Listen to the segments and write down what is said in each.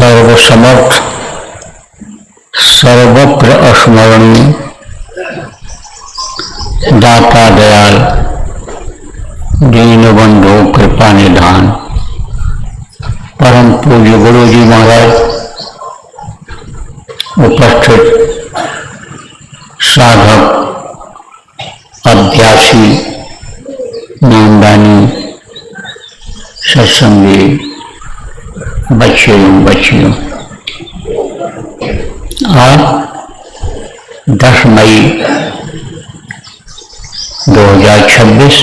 सर्वसमर्थ सर्वत्र स्मरणीय दाता दयाल दीनबंधु कृपा निधान परम पूज्य गुरु जी महाराज, उपस्थित साधक अभ्यासी नामदानी सत्संगी बच्चे एवं बच्चियों, आज 10 मई 2026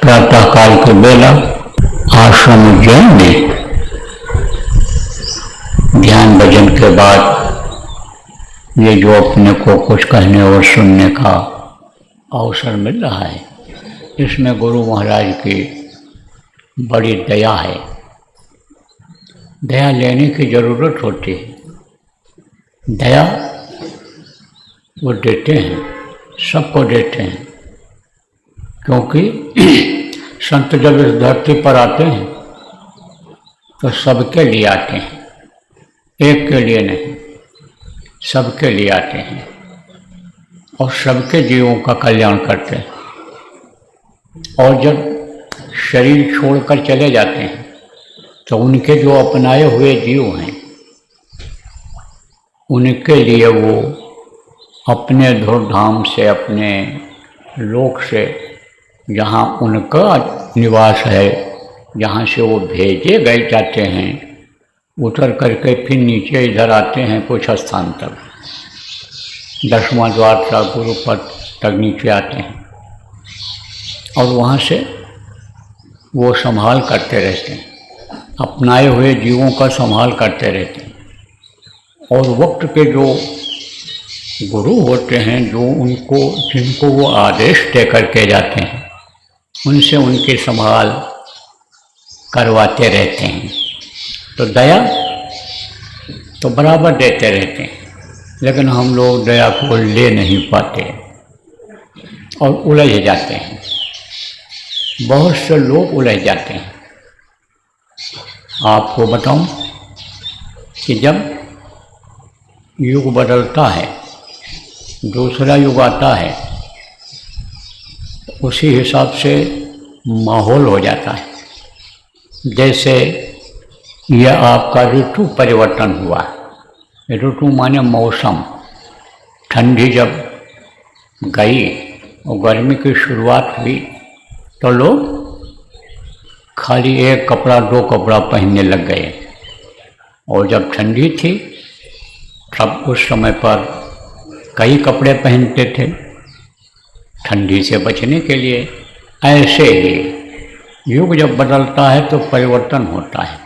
प्रातःकाल के बेला आश्रम उज्जैन में ध्यान भजन के बाद ये जो अपने को कुछ कहने और सुनने का अवसर मिल रहा है, इसमें गुरु महाराज की बड़ी दया है। दया लेने की जरूरत होती है। दया वो देते हैं, सबको देते हैं, क्योंकि संत जब इस धरती पर आते हैं तो सबके लिए आते हैं, एक के लिए नहीं, सबके लिए आते हैं और सबके जीवों का कल्याण करते हैं। और जब शरीर छोड़कर चले जाते हैं तो उनके जो अपनाए हुए जीव हैं, उनके लिए वो अपने धूमधाम से, अपने लोक से, जहाँ उनका निवास है, जहाँ से वो भेजे गए जाते हैं, उतर करके फिर नीचे इधर आते हैं कुछ स्थान तक, 10वां द्वार तक, गुरुपद तक नीचे आते हैं और वहाँ से वो संभाल करते रहते हैं, अपनाए हुए जीवों का संभाल करते रहते हैं। और वक्त के जो गुरु होते हैं, जो जिनको वो आदेश दे करके जाते हैं, उनसे उनकी संभाल करवाते रहते हैं। तो दया तो बराबर देते रहते हैं, लेकिन हम लोग दया को ले नहीं पाते और उलझ जाते हैं। बहुत से लोग उलझ जाते हैं। आपको बताऊं कि जब युग बदलता है, दूसरा युग आता है, उसी हिसाब से माहौल हो जाता है। जैसे यह आपका ऋतु परिवर्तन हुआ, ऋतु माने मौसम। ठंडी जब गई और गर्मी की शुरुआत हुई तो लोग खाली एक कपड़ा, 2 कपड़ा पहनने लग गए। और जब ठंडी थी तब उस समय पर कई कपड़े पहनते थे ठंडी से बचने के लिए। ऐसे ही युग जब बदलता है तो परिवर्तन होता है,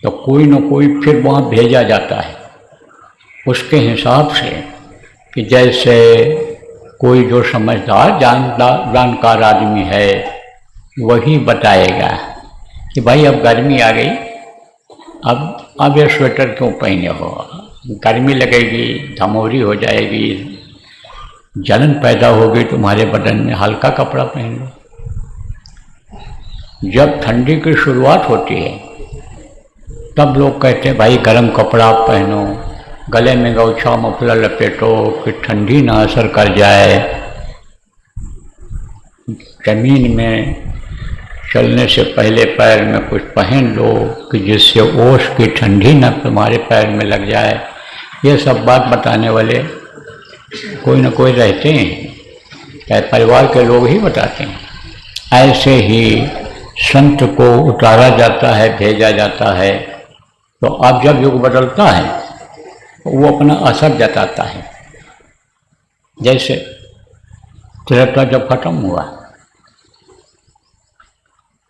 तो कोई न कोई फिर वहाँ भेजा जाता है उसके हिसाब से, कि जैसे कोई जो समझदार जानकार आदमी है वही बताएगा कि भाई अब गर्मी आ गई, अब ये स्वेटर क्यों पहने हो, गर्मी लगेगी, धमोरी हो जाएगी, जलन पैदा होगी तुम्हारे बदन में, हल्का कपड़ा पहन लो। जब ठंडी की शुरुआत होती है तब लोग कहते हैं भाई गर्म कपड़ा पहनो, गले में गौछा मफलर लपेटो कि ठंडी ना असर कर जाए, जमीन में चलने से पहले पैर में कुछ पहन लो कि जिससे ओस की ठंडी न तुम्हारे पैर में लग जाए। ये सब बात बताने वाले कोई न कोई रहते हैं, चाहे परिवार के लोग ही बताते हैं। ऐसे ही संत को उतारा जाता है, भेजा जाता है। तो अब जब युग बदलता है तो वो अपना असर जताता है। जैसे त्रेता जब खत्म हुआ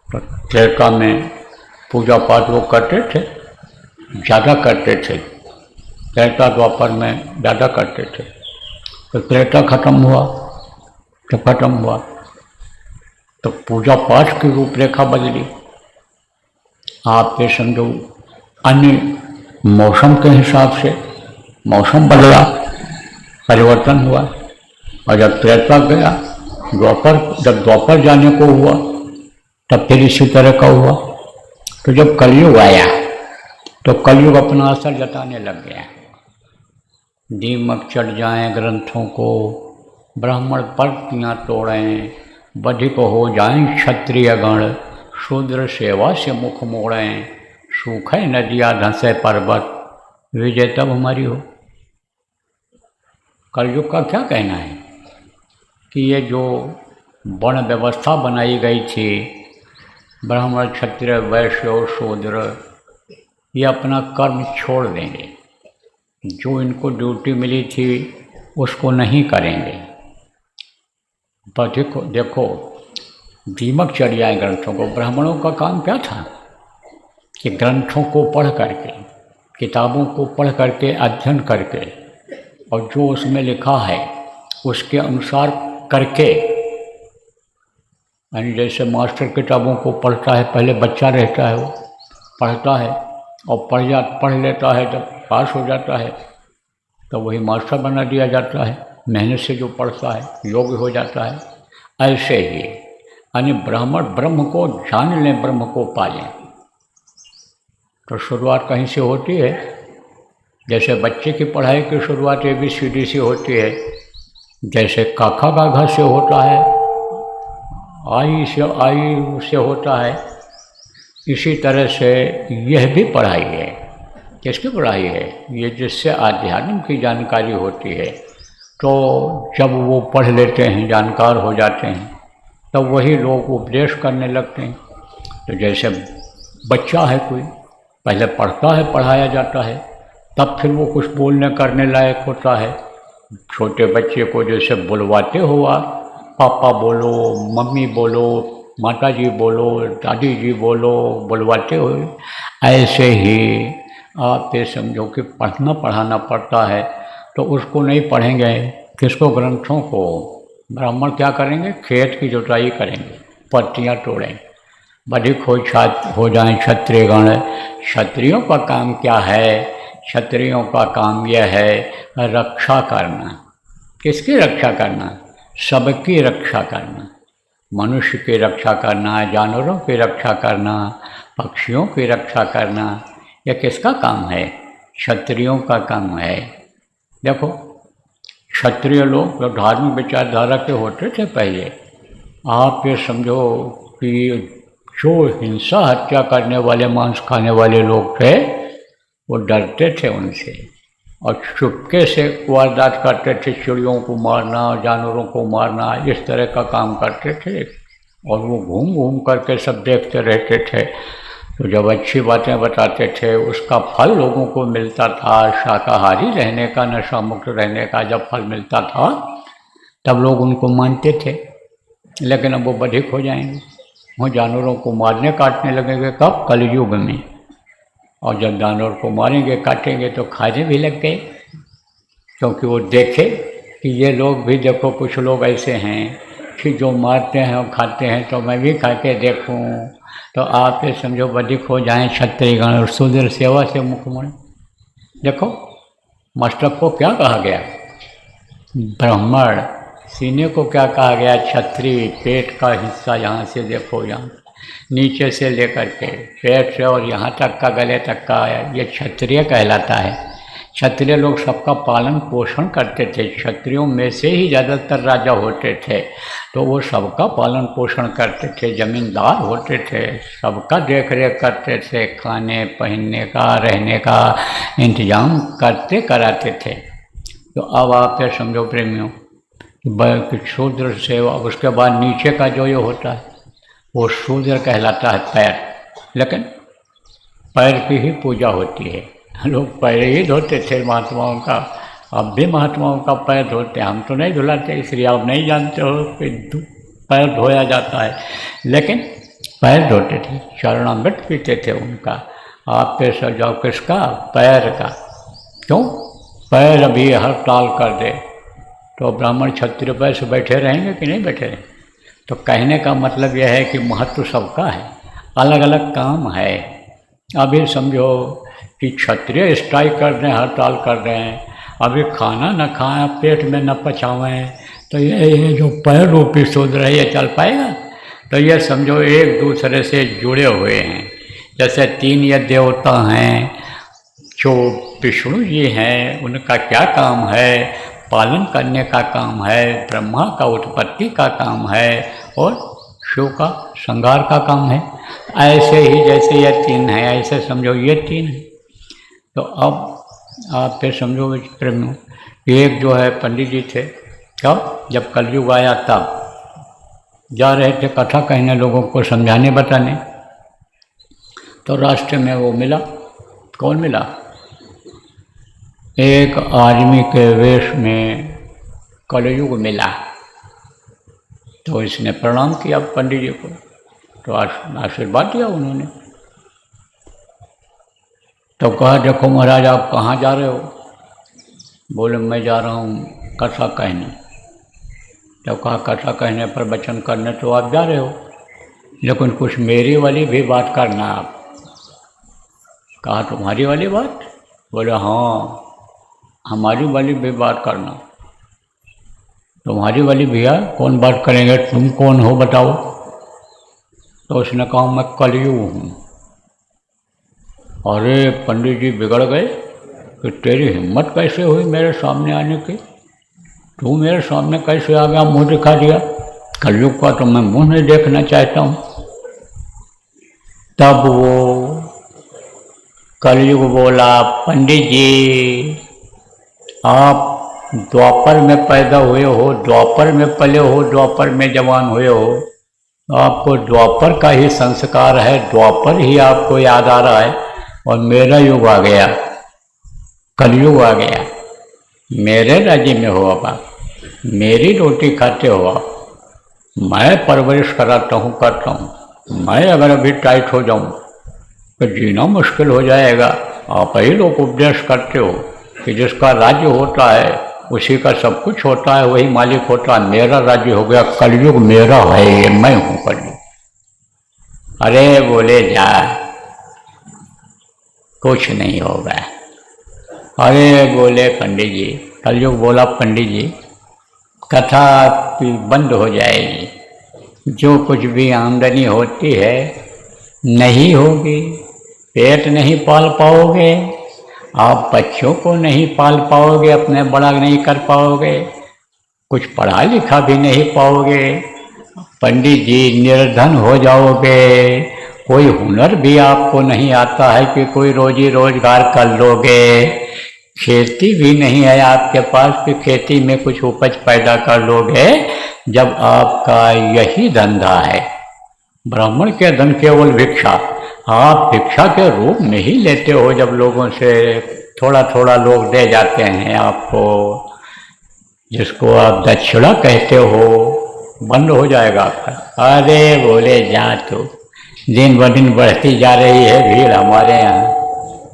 तो त्रेता में पूजा पाठ लोग करते थे, ज़्यादा करते थे। त्रेता द्वापर में ज़्यादा करते थे। तो त्रेता खत्म हुआ, तो खत्म हुआ तो पूजा पाठ की रूपरेखा बदली। आप ये समझो, अन्य मौसम के हिसाब से मौसम बदला, परिवर्तन हुआ। और जब त्रेता गया, जब द्वापर जाने को हुआ तब फिर इसी तरह का हुआ। तो जब कलयुग आया तो कलयुग अपना असर जताने लग गया। दीमक चढ़ जाएं ग्रंथों को, ब्राह्मण पंक्तियाँ तोड़ें, बधिक हो जाएं क्षत्रिय गण, शूद्र सेवा से मुख मोड़ें, सूखे नदियाँ धंसे पर्वत, विजय तब हमारी हो। कलयुग का क्या कहना है कि ये जो वर्ण व्यवस्था बनाई गई थी, ब्राह्मण क्षत्रिय वैश्य और शूद्र, ये अपना कर्म छोड़ देंगे, जो इनको ड्यूटी मिली थी उसको नहीं करेंगे। पर देखो दीमक चढ़ जाए ग्रंथों को। ब्राह्मणों का काम क्या था कि ग्रंथों को पढ़ करके, किताबों को पढ़ करके, अध्ययन करके, और जो उसमें लिखा है उसके अनुसार करके, यानी जैसे मास्टर किताबों को पढ़ता है, पहले बच्चा रहता है वो पढ़ता है और पढ़ लेता है, जब पास हो जाता है तो वही मास्टर बना दिया जाता है, मेहनत से जो पढ़ता है योग्य हो जाता है। ऐसे ही यानी ब्राह्मण ब्रह्म को जान लें, ब्रह्म को पालें। तो शुरुआत कहीं से होती है, जैसे बच्चे की पढ़ाई की शुरुआत ABCD से होती है, जैसे काका का घर से होता है, आई से होता है, इसी तरह से यह भी पढ़ाई है। किसकी पढ़ाई है? ये जिससे आध्यात्म की जानकारी होती है। तो जब वो पढ़ लेते हैं, जानकार हो जाते हैं, तब तो वही लोग उपदेश करने लगते हैं। तो जैसे बच्चा है कोई, पहले पढ़ता है, पढ़ाया जाता है, तब फिर वो कुछ बोलने करने लायक होता है। छोटे बच्चे को जैसे बुलवाते हो आप, पापा बोलो, मम्मी बोलो, माता जी बोलो, दादी जी बोलो, बुलवाते हो, ऐसे ही आप ये समझो कि पढ़ना पढ़ाना पड़ता है। तो उसको नहीं पढ़ेंगे, किसको? ग्रंथों को। ब्राह्मण क्या करेंगे? खेत की जुताई करेंगे, पत्तियाँ तोड़ेंगे, बधिक हो जाएं क्षत्रिय गण। क्षत्रियों का काम क्या है? क्षत्रियों का काम यह है रक्षा करना। किसकी रक्षा करना? सबकी रक्षा करना। मनुष्य की रक्षा करना, जानवरों की रक्षा करना, पक्षियों की रक्षा करना, यह किसका काम है? क्षत्रियों का काम है। देखो क्षत्रिय लोग जो धार्मिक विचारधारा के होते थे पहले, आप ये समझो कि जो हिंसा हत्या करने वाले, मांस खाने वाले लोग थे, वो डरते थे उनसे और चुपके से वारदात करते थे। चिड़ियों को मारना, जानवरों को मारना, इस तरह का काम करते थे। और वो घूम घूम करके सब देखते रहते थे। तो जब अच्छी बातें बताते थे, उसका फल लोगों को मिलता था। शाकाहारी रहने का, नशा मुक्त रहने का जब फल मिलता था, तब लोग उनको मानते थे। लेकिन अब वो बधिक हो जाएंगे, वो जानवरों को मारने काटने लगेंगे। कब? कलयुग में। और जब जानवर को मारेंगे, काटेंगे, तो खाने भी लग गए, क्योंकि वो देखे कि ये लोग भी, देखो कुछ लोग ऐसे हैं कि जो मारते हैं और खाते हैं, तो मैं भी खा के देखूँ। तो आप ये समझो बधिक हो जाएं क्षत्रिय गण और शूद्र सेवा से मुख मोड़ें। देखो मस्तक को क्या कहा गया? ब्राह्मण। सीने को क्या कहा गया? क्षत्रिय। पेट का हिस्सा यहाँ से देखो, यहाँ नीचे से लेकर के पेट से और यहाँ तक का, गले तक का, ये क्षत्रिय कहलाता है। क्षत्रिय लोग सबका पालन पोषण करते थे। क्षत्रियों में से ही ज़्यादातर राजा होते थे, तो वो सबका पालन पोषण करते थे, ज़मींदार होते थे, सबका देख रेख करते थे, खाने पहनने का, रहने का इंतजाम करते कराते थे। तो अब आप ये समझो प्रेमियों कि शूद्र सेवा, उसके बाद नीचे का जो ये होता है वो शूद्र कहलाता है, पैर। लेकिन पैर की ही पूजा होती है। लोग पैर ही धोते थे महात्माओं का, अब भी महात्माओं का पैर धोते हैं। हम तो नहीं धुलाते, इसलिए आप नहीं जानते हो कि पैर धोया जाता है, लेकिन पैर धोते थे, चरणामृत पीते थे उनका। आप पे सजाओ किसका? पैर का। क्यों? पैर अभी हड़ताल कर दे तो ब्राह्मण क्षत्रिय पैर से बैठे रहेंगे कि नहीं बैठे रहेंगे? तो कहने का मतलब यह है कि महत्व सबका है, अलग अलग काम है। अभी समझो कि क्षत्रिय स्ट्राइक कर रहे हैं, हड़ताल कर रहे हैं, अभी खाना न खाएं, पेट में न पचावें, तो ये जो पैर रूपी शूद्र है, ये चल पाएगा? तो ये समझो एक दूसरे से जुड़े हुए हैं। जैसे 3 ये देवता हैं, जो विष्णु जी हैं उनका क्या काम है, पालन करने का काम है, ब्रह्मा का उत्पत्ति का काम है और शिव का संहार का काम है। ऐसे ही जैसे ये तीन है, ऐसे समझो ये तीन है। तो अब आप फिर समझो विचित्र में, एक जो है पंडित जी थे, कब जब कलयुग आया तब जा रहे थे कथा कहने, लोगों को समझाने बताने, तो रास्ते में वो मिला। कौन मिला? एक आदमी के वेश में कलयुग मिला। तो इसने प्रणाम किया पंडित जी को, तो आशीर्वाद दिया उन्होंने। तो कहा देखो महाराज आप कहाँ जा रहे हो? बोले मैं जा रहा हूँ कथा कहने। तो कहा कथा कहने पर वचन करने तो आप जा रहे हो, लेकिन कुछ मेरी वाली भी बात करना आप। कहा तुम्हारी वाली बात? बोले हाँ हमारी वाली भी बात करना। तुम्हारी वाली भैया कौन बात करेंगे, तुम कौन हो बताओ? तो उसने कहा मैं कलयुग हूँ। अरे पंडित जी बिगड़ गए कि तेरी हिम्मत कैसे हुई मेरे सामने आने की, तू मेरे सामने कैसे आ गया, मुँह दिखा दिया? कलयुग का तो मैं मुँह नहीं देखना चाहता हूँ। तब वो कलयुग बोला पंडित जी आप द्वापर में पैदा हुए हो, द्वापर में पले हो, द्वापर में जवान हुए हो, आपको द्वापर का ही संस्कार है, द्वापर ही आपको याद आ रहा है। और मेरा युग आ गया, कलयुग आ गया, मेरे राज्य में हो आप, मेरी रोटी खाते हो आप, मैं परवरिश कराता हूँ करता हूँ। मैं अगर अभी टाइट हो जाऊँ तो जीना मुश्किल हो जाएगा। आप ही लोग उपदेश करते हो कि जिसका राज्य होता है उसी का सब कुछ होता है, वही मालिक होता है। मेरा राज्य हो गया, कलयुग मेरा है, ये मैं हूँ कलयुग। अरे बोले जा कुछ नहीं होगा। अरे बोले पंडित जी, कलयुग बोला पंडित जी कथा आपकी बंद हो जाएगी, जो कुछ भी आमदनी होती है नहीं होगी, पेट नहीं पाल पाओगे, आप बच्चों को नहीं पाल पाओगे, अपने बड़ा नहीं कर पाओगे, कुछ पढ़ा लिखा भी नहीं पाओगे, पंडित जी निर्धन हो जाओगे, कोई हुनर भी आपको नहीं आता है कि कोई रोजी रोजगार कर लोगे, खेती भी नहीं है आपके पास कि खेती में कुछ उपज पैदा कर लोगे। जब आपका यही धंधा है, ब्राह्मण के धन केवल भिक्षा, आप भिक्षा के रूप में ही लेते हो, जब लोगों से थोड़ा थोड़ा लोग दे जाते हैं आपको, जिसको आप दक्षिणा कहते हो, बंद हो जाएगा आपका। अरे बोले जा तो दिन ब दिन बढ़ती जा रही है भीड़ हमारे यहाँ,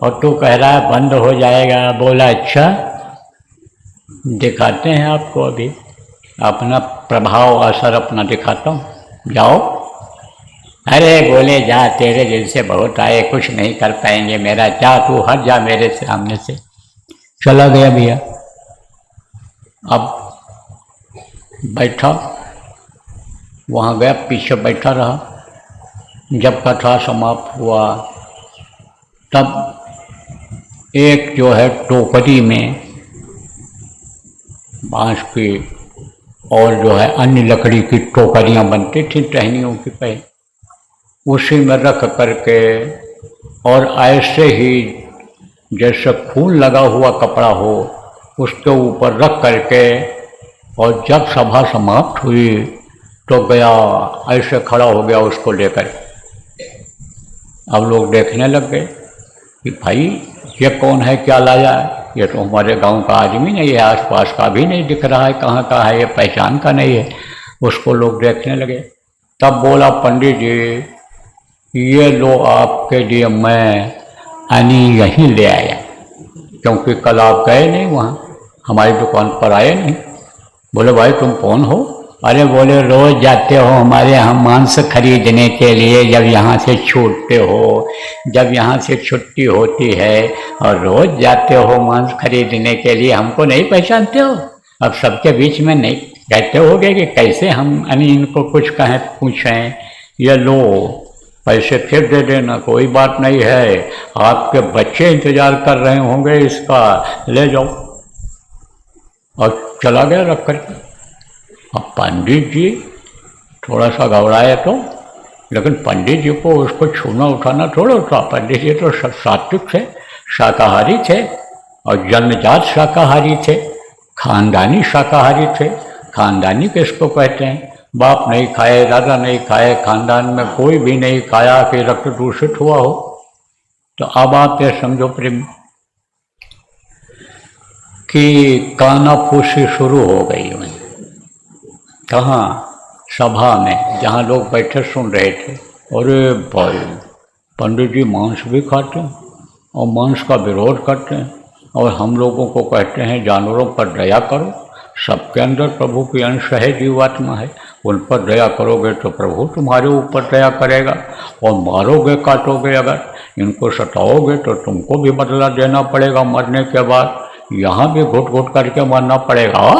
और तू कह रहा है बंद हो जाएगा। बोला अच्छा दिखाते हैं आपको, अभी अपना प्रभाव असर अपना दिखाता हूँ, जाओ। अरे बोले जा तेरे दिल से बहुत आए, कुछ नहीं कर पाएंगे मेरा, जा तू हट जा मेरे सामने से। चला गया भैया। अब बैठा वहाँ गया, पीछे बैठा रहा। जब कथा समाप्त हुआ तब एक जो है टोकरी में बांस की और जो है अन्य लकड़ी की टोकरियाँ बनती थी टहनियों की पहले, उसी में रख करके और ऐसे ही जैसे फूल लगा हुआ कपड़ा हो उसके ऊपर रख करके, और जब सभा समाप्त हुई तो गया ऐसे खड़ा हो गया उसको लेकर। अब लोग देखने लग गए कि भाई ये कौन है, क्या लाया है, ये तो हमारे गांव का आदमी नहीं है, आसपास का भी नहीं दिख रहा है, कहाँ का है, ये पहचान का नहीं है। उसको लोग देखने लगे। तब बोला पंडित जी ये लो आपके लिए मैं आनी यहीं ले आया, क्योंकि कल आप गए नहीं वहाँ, हमारी दुकान पर आए नहीं। बोले भाई तुम कौन हो? अरे बोले रोज़ जाते हो हमारे यहाँ मांस खरीदने के लिए, जब यहाँ से छूटते हो, जब यहाँ से छुट्टी होती है, और रोज़ जाते हो मांस खरीदने के लिए, हमको नहीं पहचानते हो? अब सबके बीच में नहीं कहते होगे कि कैसे हम इनको कुछ कहें पूछें। ये लो पैसे फिर दे देना, कोई बात नहीं है, आपके बच्चे इंतजार कर रहे होंगे इसका, ले जाओ। और चला गया रख कर। अब पंडित जी थोड़ा सा घबराए तो, लेकिन पंडित जी को उसको छूना उठाना थोड़ा था। पंडित जी तो सात्विक थे, शाकाहारी थे, और जन्मजात शाकाहारी थे, खानदानी शाकाहारी थे। खानदानी किसको कहते हैं? बाप नहीं खाए, दादा नहीं खाए, खानदान में कोई भी नहीं खाया कि रक्त दूषित हुआ हो। तो अब आप ये समझो प्रेम कि कानाफूसी शुरू हो गई वहीं। कहाँ? सभा में, जहाँ लोग बैठे सुन रहे थे। अरे भाई, पंडित जी मांस भी खाते हैं और मांस का विरोध करते हैं, और हम लोगों को कहते हैं जानवरों पर दया करो, सबके अंदर प्रभु की अंश है, जीवात्मा है, उन पर दया करोगे तो प्रभु तुम्हारे ऊपर दया करेगा। और मारोगे, काटोगे, अगर इनको सताओगे तो तुमको भी बदला देना पड़ेगा मरने के बाद, यहाँ भी घुट घुट करके मरना पड़ेगा।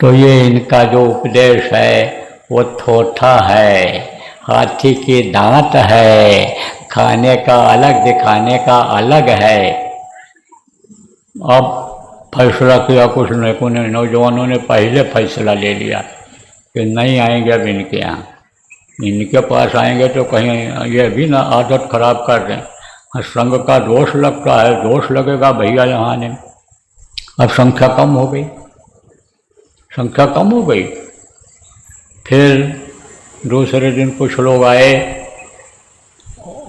तो ये इनका जो उपदेश है वो थोथा है, हाथी के दांत है, खाने का अलग दिखाने का अलग है। अब फैसला किया कुछ ने, नौजवानों ने पहले फैसला ले लिया कि नहीं आएंगे अब इनके यहाँ, इनके पास आएंगे तो कहीं ये भी ना आदत खराब कर दें। संघ का दोष लगता है, दोष लगेगा भैया यहाँ आने में। अब संख्या कम हो गई, संख्या कम हो गई। फिर दूसरे दिन कुछ लोग आए,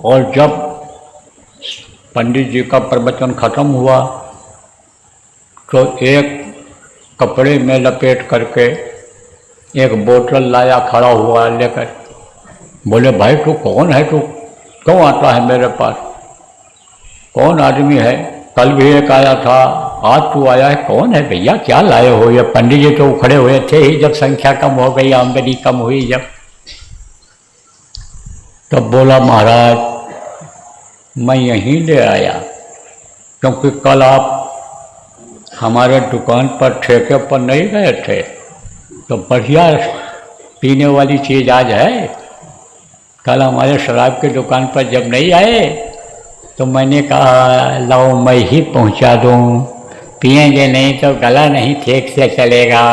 और जब पंडित जी का प्रवचन खत्म हुआ तो एक कपड़े में लपेट करके एक बोतल लाया, खड़ा हुआ लेकर। बोले भाई तू कौन है, तू क्यों आता है मेरे पास, कौन आदमी है? कल भी एक आया था, आज तू आया है, कौन है भैया, क्या लाए हो? ये पंडित जी तो खड़े हुए थे ही जब संख्या कम हो गई, आमदनी कम हुई जब। तब बोला महाराज मैं यहीं ले आया, क्योंकि कल आप हमारे दुकान पर ठेके पर नहीं गए थे, तो बढ़िया पीने वाली चीज़ आज है। कल हमारे शराब की दुकान पर जब नहीं आए तो मैंने कहा लाओ मैं ही पहुंचा दूं, पिएंगे नहीं तो गला नहीं ठीक से चलेगा।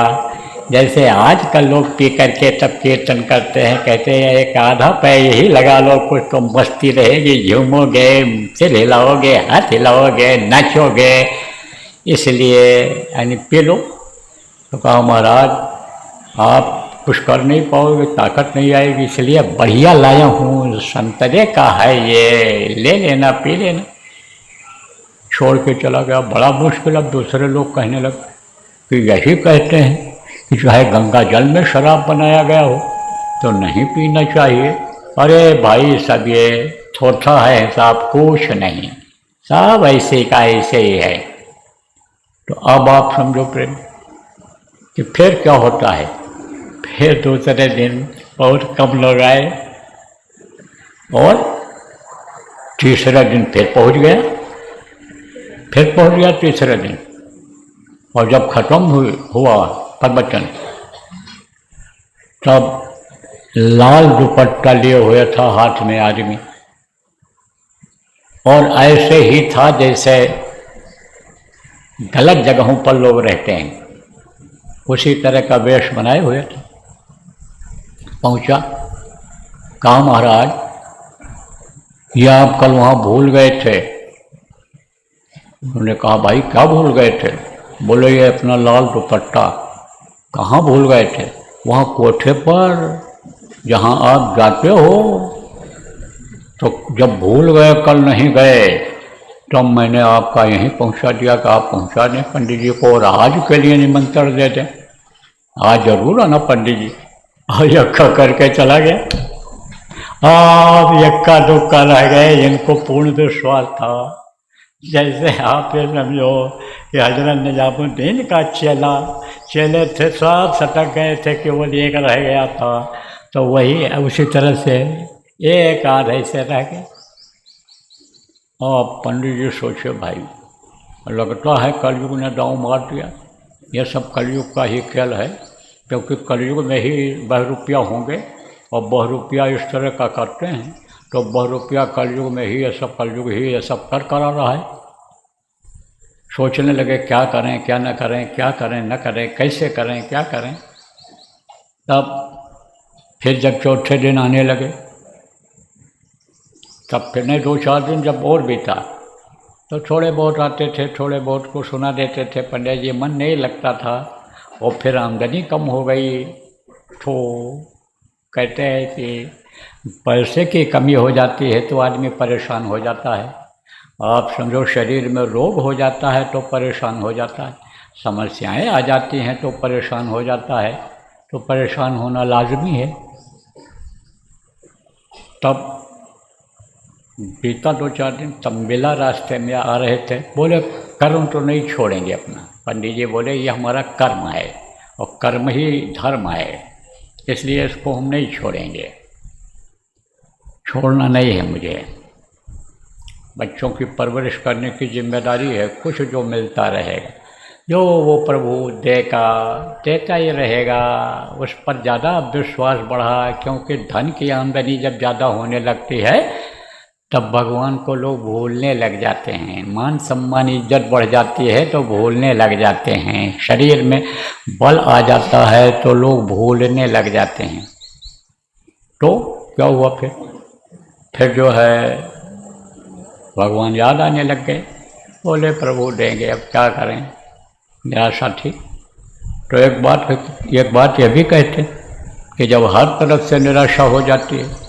जैसे आजकल लोग पी करके तब कीर्तन करते हैं, कहते हैं एक आधा पैर यही लगा लो, कुछ तो मस्ती रहेगी, झूमोगे, सिर हिलाओगे, हाथ हिलाओगे, नाचोगे, इसलिए यानी पी लो। तो कहा महाराज आप कुछ कर नहीं पाओगे, ताकत नहीं आएगी, इसलिए बढ़िया लाया हूँ, संतरे का है ये, ले लेना, पी लेना। छोड़ के चला गया। बड़ा मुश्किल। अब दूसरे लोग कहने लगे कि यही कहते हैं कि चाहे गंगा जल में शराब बनाया गया हो तो नहीं पीना चाहिए। अरे भाई सब ये थोथा है, हिसाब कुछ नहीं, सब ऐसे का ऐसे ही है। तो अब आप समझो प्रेम कि फिर क्या होता है। फिर दूसरे दिन बहुत कम लोग आए, और तीसरा दिन फिर पहुंच गया, तीसरे दिन। और जब खत्म हुआ प्रवचन, तब लाल दुपट्टा लिए हुए था हाथ में आदमी, और ऐसे ही था जैसे गलत जगहों पर लोग रहते हैं, उसी तरह का वेश बनाए हुए थे। पहुंचा, कहा महाराज ये आप कल वहाँ भूल गए थे। उन्होंने कहा भाई क्या भूल गए थे? बोले ये अपना लाल दुपट्टा। कहाँ भूल गए थे? वहाँ कोठे पर जहाँ आप जाते हो। तो जब भूल गए, कल नहीं गए, तो मैंने आपका यहीं पहुँचा दिया कि आप पहुँचा दें पंडित जी को, और आज के लिए निमंत्रण दे दें, आज जरूर आना पंडित जी। और यक्का करके चला गया। आप यक्का दुक्का रह गए, इनको पूर्ण विश्वास था। जैसे आप ये समझो कि हजरत निजामुद्दीन का चेले थे, सब सटक गए थे, केवल एक रह गया था। तो वही उसी तरह से एक आध ऐसे रह गए। और पंडित जी सोचे भाई लगता है कलयुग ने दांव मार दिया। यह सब कलयुग का ही खेल है, क्योंकि कलयुग में ही बहुरूपिया होंगे, और बहुरूपिया इस तरह का करते हैं। तो बहुरुपया कलयुग में ही ये सब, कलयुग ही ये सब करा रहा है। सोचने लगे क्या करें क्या न करें, क्या करें न करें, कैसे करें क्या करें। तब फिर जब चौथे दिन आने लगे, तब फिर नहीं 2-4 दिन जब और बीता तो थोड़े बहुत आते थे, थोड़े बहुत को सुना देते थे पंडित जी, मन नहीं लगता था। और फिर आमदनी कम हो गई तो कहते हैं कि पैसे की कमी हो जाती है तो आदमी परेशान हो जाता है। आप समझो शरीर में रोग हो जाता है तो परेशान हो जाता है, समस्याएं आ जाती हैं तो परेशान हो जाता है, तो परेशान होना लाजमी है। तब बीता 2-4 दिन, तब मिला रास्ते में आ रहे थे, बोले कर्म तो नहीं छोड़ेंगे अपना। पंडित जी बोले ये हमारा कर्म है और कर्म ही धर्म है, इसलिए इसको हम नहीं छोड़ेंगे, छोड़ना नहीं है मुझे। बच्चों की परवरिश करने की जिम्मेदारी है, कुछ जो मिलता रहेगा, जो वो प्रभु देता ही रहेगा, उस पर ज़्यादा विश्वास बढ़ा। क्योंकि धन की आमदनी जब ज़्यादा होने लगती है तब भगवान को लोग भूलने लग जाते हैं, मान सम्मान इज्जत बढ़ जाती है तो भूलने लग जाते हैं, शरीर में बल आ जाता है तो लोग भूलने लग जाते हैं। तो क्या हुआ फिर जो है भगवान याद आने लग गए, बोले प्रभु देंगे, अब क्या करें, निराशा थी। तो एक बात यह भी कहते कि जब हर तरफ से निराशा हो जाती है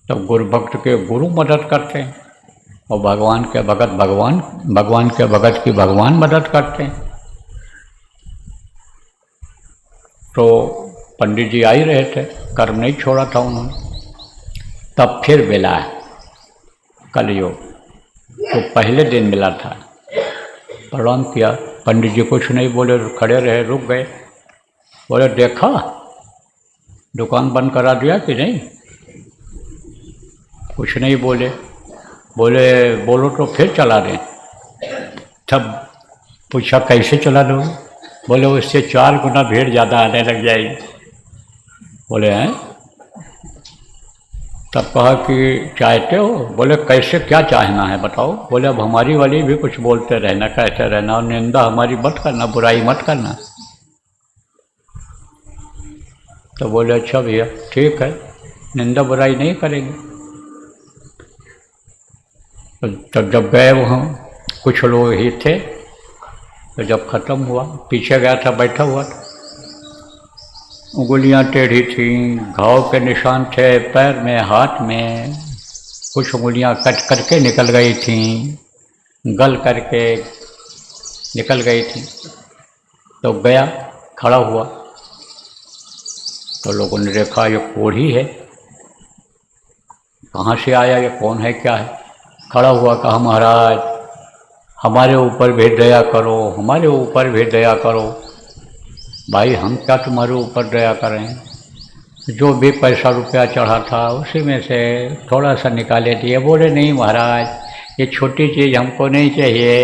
तब गुरु भक्त के गुरु मदद करते हैं और भगवान के भगत की भगवान मदद करते हैं। तो पंडित जी आ ही रहे थे, कर्म नहीं छोड़ा था उन्होंने। तब फिर मिला कलयुग, तो पहले दिन मिला था, प्रणाम किया। पंडित जी कुछ नहीं बोले, खड़े रहे, रुक गए। बोले देखा दुकान बंद करा दिया कि नहीं? कुछ नहीं बोले। बोलो तो फिर चला दें। तब पूछा कैसे चला दो? बोले उससे 4 गुना भीड़ ज़्यादा आने लग जाएगी। बोले हैं? तब कहा कि चाहते हो? बोले कैसे, क्या चाहना है बताओ। बोले अब हमारी वाली भी कुछ बोलते रहना, कहते रहना, और निंदा हमारी मत करना, बुराई मत करना। तो बोले अच्छा भैया ठीक है, निंदा बुराई नहीं करेंगे। तब जब गए वहाँ कुछ लोग ही थे, तो जब ख़त्म हुआ, पीछे गया था, बैठा हुआ था, उंगलियां टेढ़ी थीं, घाव के निशान थे पैर में, हाथ में, कुछ उंगलियां कट करके निकल गई थीं, गल करके निकल गई थीं। तो गया, खड़ा हुआ, तो लोगों ने देखा ये कोढ़ी है, कहाँ से आया, ये कौन है, क्या है। खड़ा हुआ, कहा महाराज हमारे ऊपर भी दया करो, हमारे ऊपर भी दया करो। भाई हम क्या तुम्हारे ऊपर दया करें, जो भी पैसा रुपया चढ़ा था उसी में से थोड़ा सा निकाले दिए। बोले नहीं महाराज ये छोटी चीज़ हमको नहीं चाहिए,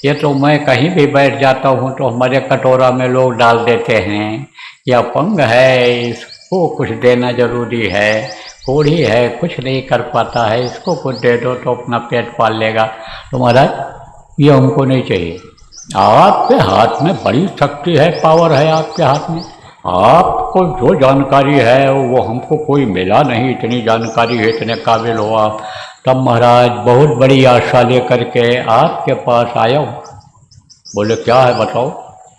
ये तो मैं कहीं भी बैठ जाता हूँ तो हमारे कटोरा में लोग डाल देते हैं, यह अपंग है, इसको कुछ देना जरूरी है, कोढ़ी है, कुछ नहीं कर पाता है, इसको कुछ दे दो तो अपना पेट पाल लेगा। तो महाराज ये हमको नहीं चाहिए। आपके हाथ में बड़ी शक्ति है, पावर है आपके हाथ में, आपको जो जानकारी है वो हमको कोई मिला नहीं, इतनी जानकारी है, इतने काबिल हो आप। तब महाराज बहुत बड़ी आशा लेकर के आपके पास आया हूँ। बोले क्या है बताओ।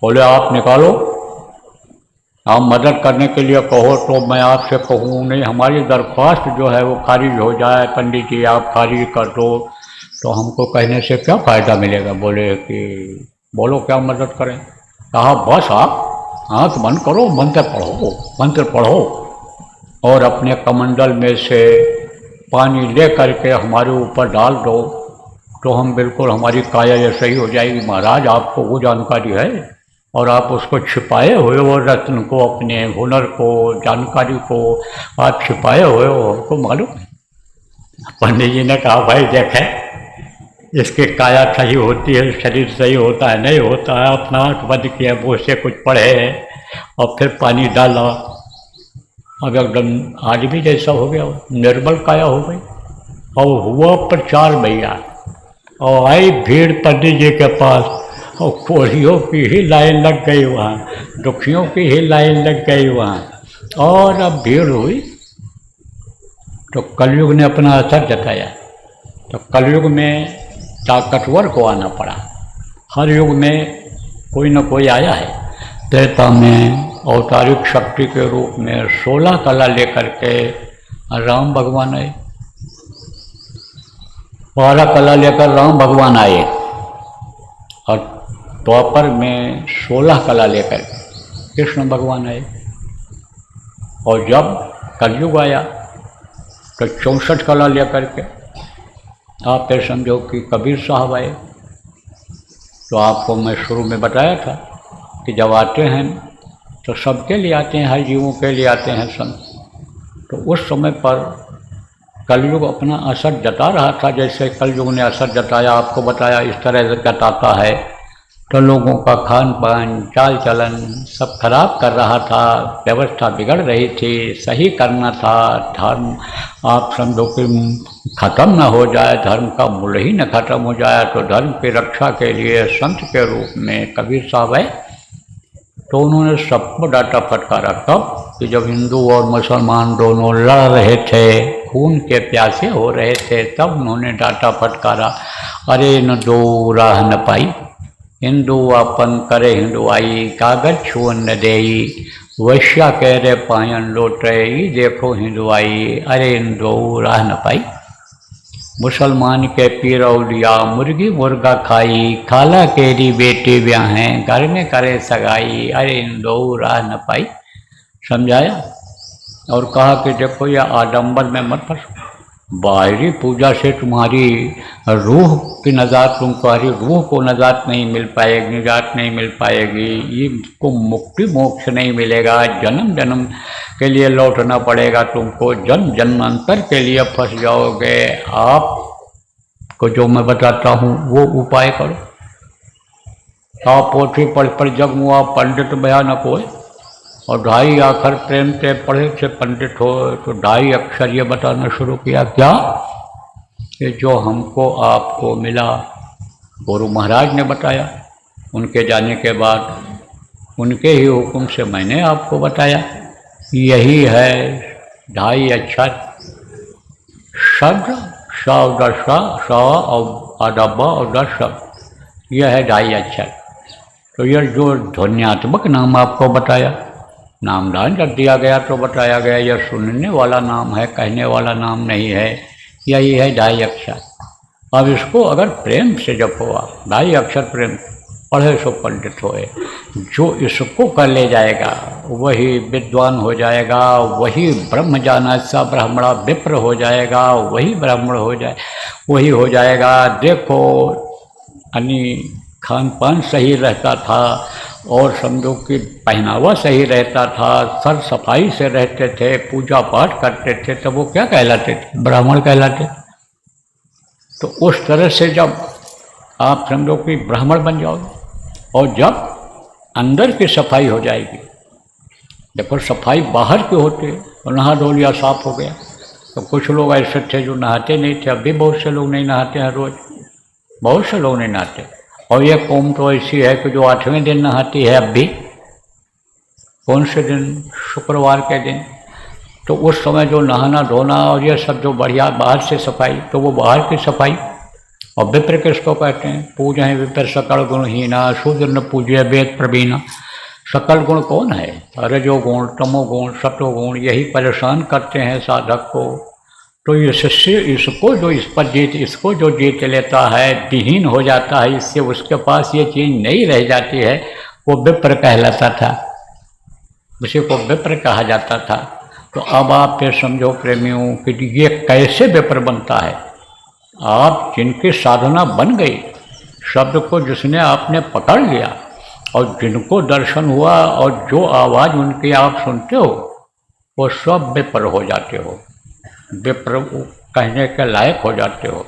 बोले आप निकालो, आप मदद करने के लिए कहो तो मैं आपसे कहूँ नहीं, हमारी दरख्वास्त जो है वो खारिज हो जाए, पंडित जी आप खारिज कर दो, तो हमको कहने से क्या फ़ायदा मिलेगा। बोले कि बोलो क्या मदद करें। कहा बस आप आँख बंद करो, मंत्र पढ़ो और अपने कमंडल में से पानी ले करके हमारे ऊपर डाल दो, तो हम बिल्कुल, हमारी काया ये सही हो जाएगी। महाराज आपको वो जानकारी है और आप उसको छिपाए हुए हो, रत्न को, अपने हुनर को, जानकारी को आप छिपाए हुए हो, हमको मालूम है। पंडित जी ने कहा भाई देखे इसकी काया सही होती है, शरीर सही होता है, नहीं होता है, अपना आँख बंद किया, मुँह से कुछ पढ़े और फिर पानी डाला, अब एकदम आदमी जैसा हो गया, निर्बल काया हो गई। और हुआ प्रचार भैया, और आई भीड़ पंडित जी के पास, और कोढ़ियों की ही लाइन लग गई वहाँ, दुखियों की ही लाइन लग गई वहाँ। और अब भीड़ हुई तो कलयुग ने अपना असर जताया। तो कलयुग में ताकतवर को आना पड़ा। हर युग में कोई न कोई आया है। त्रेता में औतारिक शक्ति के रूप में 16 कला लेकर के राम भगवान आए, 12 कला लेकर राम भगवान आए, और द्वापर में 16 कला लेकर कृष्ण भगवान आए। और जब कलयुग आया तो 64 कला लेकर के आप ये समझो कि कबीर साहब आए। तो आपको मैं शुरू में बताया था कि जब आते हैं तो सबके लिए आते हैं, हर जीवों के लिए आते हैं संत। तो उस समय पर कलयुग अपना असर जता रहा था, जैसे कलयुग ने असर जताया, आपको बताया इस तरह से जताता है। तो लोगों का खान पान चाल चलन सब खराब कर रहा था, व्यवस्था बिगड़ रही थी, सही करना था, धर्म आप समझो कि खत्म न हो जाए, धर्म का मूल ही न खत्म हो जाए। तो धर्म की रक्षा के लिए संत के रूप में कबीर साहब है। तो उन्होंने सबको डांटा फटकारा। कब कि जब हिंदू और मुसलमान दोनों लड़ रहे थे, खून के प्यासे हो रहे थे, तब उन्होंने डांटा फटकारा। अरे न दो राह न पाई, हिंदू अपन करे हिंदुआई, कागज छुअन न देई, वैश्या कह रे पायन लोटई, देखो हिंदुआई, अरे इन दो राह न पाई। मुसलमान के पीरौलिया मुर्गी मुर्गा खाई, खाला केरी बेटी ब्याहें, घर में करे सगाई, अरे इन दो राह न पाई। समझाया और कहा कि देखो यह आडंबर में मत फंसो, बाहरी पूजा से तुम्हारी रूह की नजात, तुम्हारी रूह को नजात नहीं मिल पाएगी, निजात नहीं मिल पाएगी, ये को मुक्ति मोक्ष नहीं मिलेगा, जन्म जन्म के लिए लौटना पड़ेगा तुमको, जन्म जन्मांतर के लिए फंस जाओगे। आपको जो मैं बताता हूँ वो उपाय करो। आप पोथी पढ़ जग मुआ पंडित भयानक होए, और 2.5 अक्षर प्रेम से पढ़े से पंडित हो। तो 2.5 अक्षर ये बताना शुरू किया, क्या कि जो हमको आपको मिला गुरु महाराज ने बताया, उनके जाने के बाद उनके ही हुक्म से मैंने आपको बताया। यही है 2.5 अक्षर शब्द, सा और अडब्बा और 10 शब्द, यह है 2.5 अक्षर। तो यह जो ध्वन्यात्मक नाम आपको बताया, नामदान कर दिया गया तो बताया गया यह सुनने वाला नाम है, कहने वाला नाम नहीं है, यही है 2.5 अक्षर। अब इसको अगर प्रेम से जपो आप, 2.5 अक्षर प्रेम पढ़े सो पंडित होए। जो इसको कर ले जाएगा वही विद्वान हो जाएगा, वही ब्रह्म जाना सा ब्राह्मणा विप्र हो जाएगा, वही ब्राह्मण वही हो जाएगा। देखो यानी खान पान सही रहता था, और समझो कि पहनावा सही रहता था, सर सफाई से रहते थे, पूजा पाठ करते थे, तो वो क्या कहलाते थे? ब्राह्मण कहलाते। तो उस तरह से जब आप समझो कि ब्राह्मण बन जाओगे, और जब अंदर की सफाई हो जाएगी, देखो सफाई बाहर की होती है, तो नहा धो लिया साफ हो गया। तो कुछ लोग ऐसे थे जो नहाते नहीं थे, अब भी बहुत से लोग नहीं नहाते हैं, रोज बहुत से लोग नहीं नहाते। और ये कौम तो ऐसी है कि जो 8वें दिन नहाती है अब भी। कौन से दिन? शुक्रवार के दिन। तो उस समय जो नहाना धोना और ये सब जो बढ़िया बाहर से सफाई, तो वो बाहर की सफाई। और विप्र किसको कहते हैं? पूजा है विप्र सकल गुणहीना, शूद्र न पूज्य वेद प्रवीणा। सकल गुण कौन है? रजोगुण, तमोगुण, सत्वगुण, यही परेशान करते हैं साधक को। तो इसको जो जीत लेता है, विहीन हो जाता है, इससे उसके पास ये चीज़ नहीं रह जाती है, वो विप्र कहलाता था, उसी को विप्र कहा जाता था। तो अब आप ये समझो प्रेमियों कि ये कैसे विप्र बनता है। आप जिनकी साधना बन गई, शब्द को जिसने आपने पकड़ लिया, और जिनको दर्शन हुआ, और जो आवाज़ उनकी आप सुनते हो, वो सब विप्र हो जाते हो, विप्र कहने के लायक हो जाते हो।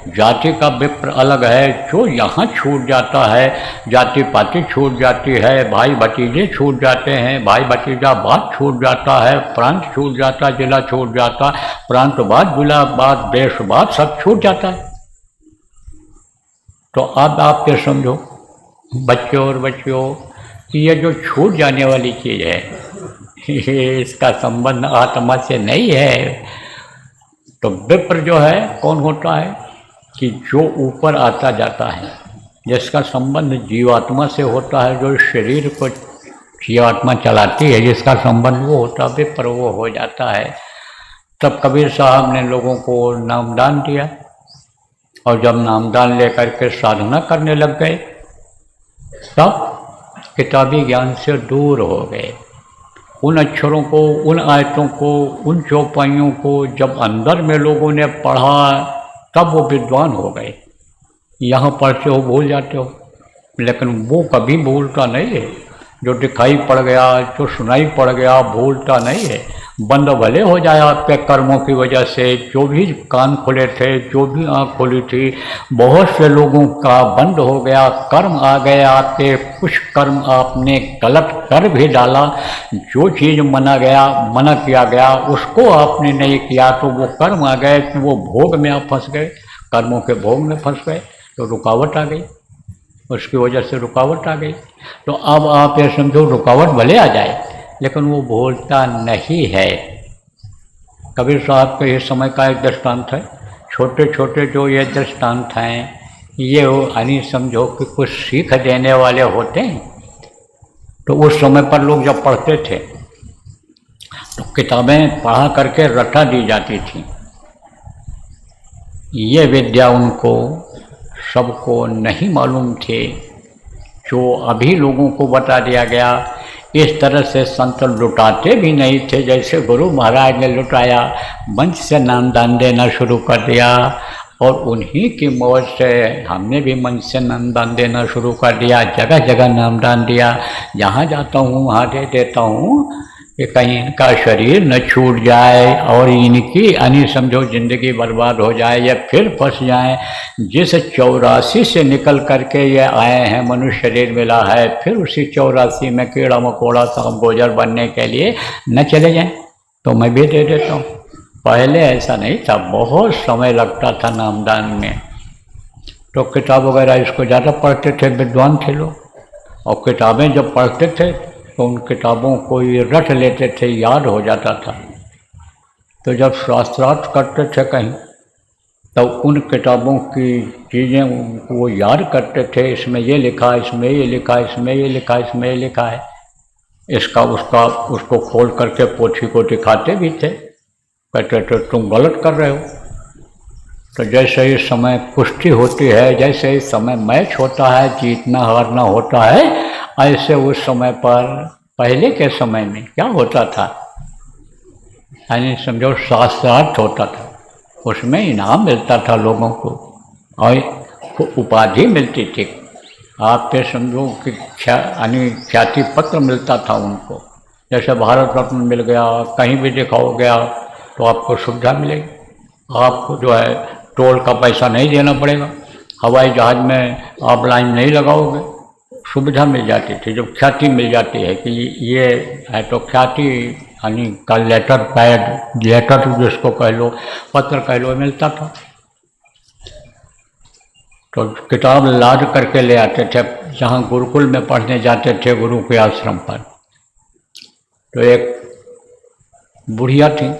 जाति का विप्र अलग है। जो यहाँ छूट जाता है, जाति पाति छूट जाती है, भाई भतीजे छूट जाते हैं, भाई भतीजा बात छूट जाता है, प्रांत छूट जाता, जिला छूट जाता, प्रांतवाद, जिलावाद, देशवाद सब छूट जाता है। तो अब आप ये समझो बच्चों और बच्चियों कि ये जो छूट जाने वाली चीज़ है, ये इसका संबंध आत्मा से नहीं है। तो विप्र जो है कौन होता है कि जो ऊपर आता जाता है, जिसका संबंध जीवात्मा से होता है, जो शरीर को जीवात्मा चलाती है, जिसका संबंध वो होता है विप्र, वो हो जाता है। तब कबीर साहब ने लोगों को नामदान दिया, और जब नामदान लेकर के साधना करने लग गए तब किताबी ज्ञान से दूर हो गए। उन अक्षरों को, उन आयतों को, उन चौपाइयों को जब अंदर में लोगों ने पढ़ा तब वो विद्वान हो गए। यहाँ पढ़ते हो भूल जाते हो, लेकिन वो कभी भूलता नहीं है। जो दिखाई पड़ गया, जो सुनाई पड़ गया, भूलता नहीं है। बंद भले हो जाए आपके कर्मों की वजह से, जो भी कान खुले थे, जो भी आँख खुली थी, बहुत से लोगों का बंद हो गया, कर्म आ गए आपके, कुछ कर्म आपने गलत कर भी डाला। जो चीज़ मना किया गया उसको आपने नहीं किया, तो वो कर्म आ गए कि वो भोग में आप फंस गए, कर्मों के भोग में फंस गए, तो रुकावट आ गई, उसकी वजह से रुकावट आ गई। तो अब आप ये समझो रुकावट भले आ जाए लेकिन वो भूलता नहीं है। कबीर साहब के इस समय का एक दृष्टांत है। छोटे छोटे जो ये दृष्टांत हैं, ये यानी समझो कि कुछ सीख देने वाले होते हैं। तो उस समय पर लोग जब पढ़ते थे तो किताबें पढ़ा करके रटा दी जाती थी। ये विद्या उनको सबको नहीं मालूम थी, जो अभी लोगों को बता दिया गया। इस तरह से संत लुटाते भी नहीं थे जैसे गुरु महाराज ने लुटाया। मंच से नामदान देना शुरू कर दिया, और उन्हीं की मौज से हमने भी मंच से नामदान देना शुरू कर दिया। जगह जगह नामदान दिया, जहाँ जाता हूँ वहाँ दे देता हूँ कि कहीं इनका शरीर न छूट जाए और इनकी यानी समझो ज़िंदगी बर्बाद हो जाए या फिर फंस जाए। जिस 84 से निकल करके ये आए हैं, मनुष्य शरीर मिला है, फिर उसी 84 में कीड़ा मकोड़ा सांप गोजर बनने के लिए न चले जाएं, तो मैं भी दे देता हूँ। पहले ऐसा नहीं था, बहुत समय लगता था नामदान में। तो किताब वगैरह इसको ज़्यादा पढ़ते थे, विद्वान थे लोग, और किताबें जब पढ़ते थे तो उन किताबों को ये रट लेते थे, याद हो जाता था। तो जब शास्त्रार्थ करते थे कहीं तो उन किताबों की चीज़ें वो याद करते थे। इसमें ये लिखा, इसमें ये लिखा, इसमें ये लिखा, इसमें ये लिखा है, इसका उसका उसको खोल करके पोथी को दिखाते भी थे। कहते थे तुम गलत कर रहे हो। तो जैसे ही समय कुश्ती होती है, जैसे ही समय मैच होता है, जीतना हारना होता है, ऐसे उस समय पर पहले के समय में क्या होता था, यानी समझो शास्त्रार्थ होता था, उसमें इनाम मिलता था लोगों को और उपाधि मिलती थी। आप ये समझो कि यानी ख्याति पत्र मिलता था उनको। जैसे भारत रत्न मिल गया, कहीं भी दिखाओ गया तो आपको सुविधा मिलेगी। आपको जो है टोल का पैसा नहीं देना पड़ेगा, हवाई जहाज़ में आप लाइन नहीं लगाओगे, सुविधा मिल जाती थी। जब ख्याति मिल जाती है कि ये है तो ख्याति यानी का लेटर पैड, लेटर जिसको कह लो, पत्र कह लो, मिलता था। तो किताब लाद करके ले आते थे। जहाँ गुरुकुल में पढ़ने जाते थे गुरु के आश्रम पर, तो एक बुढ़िया थी,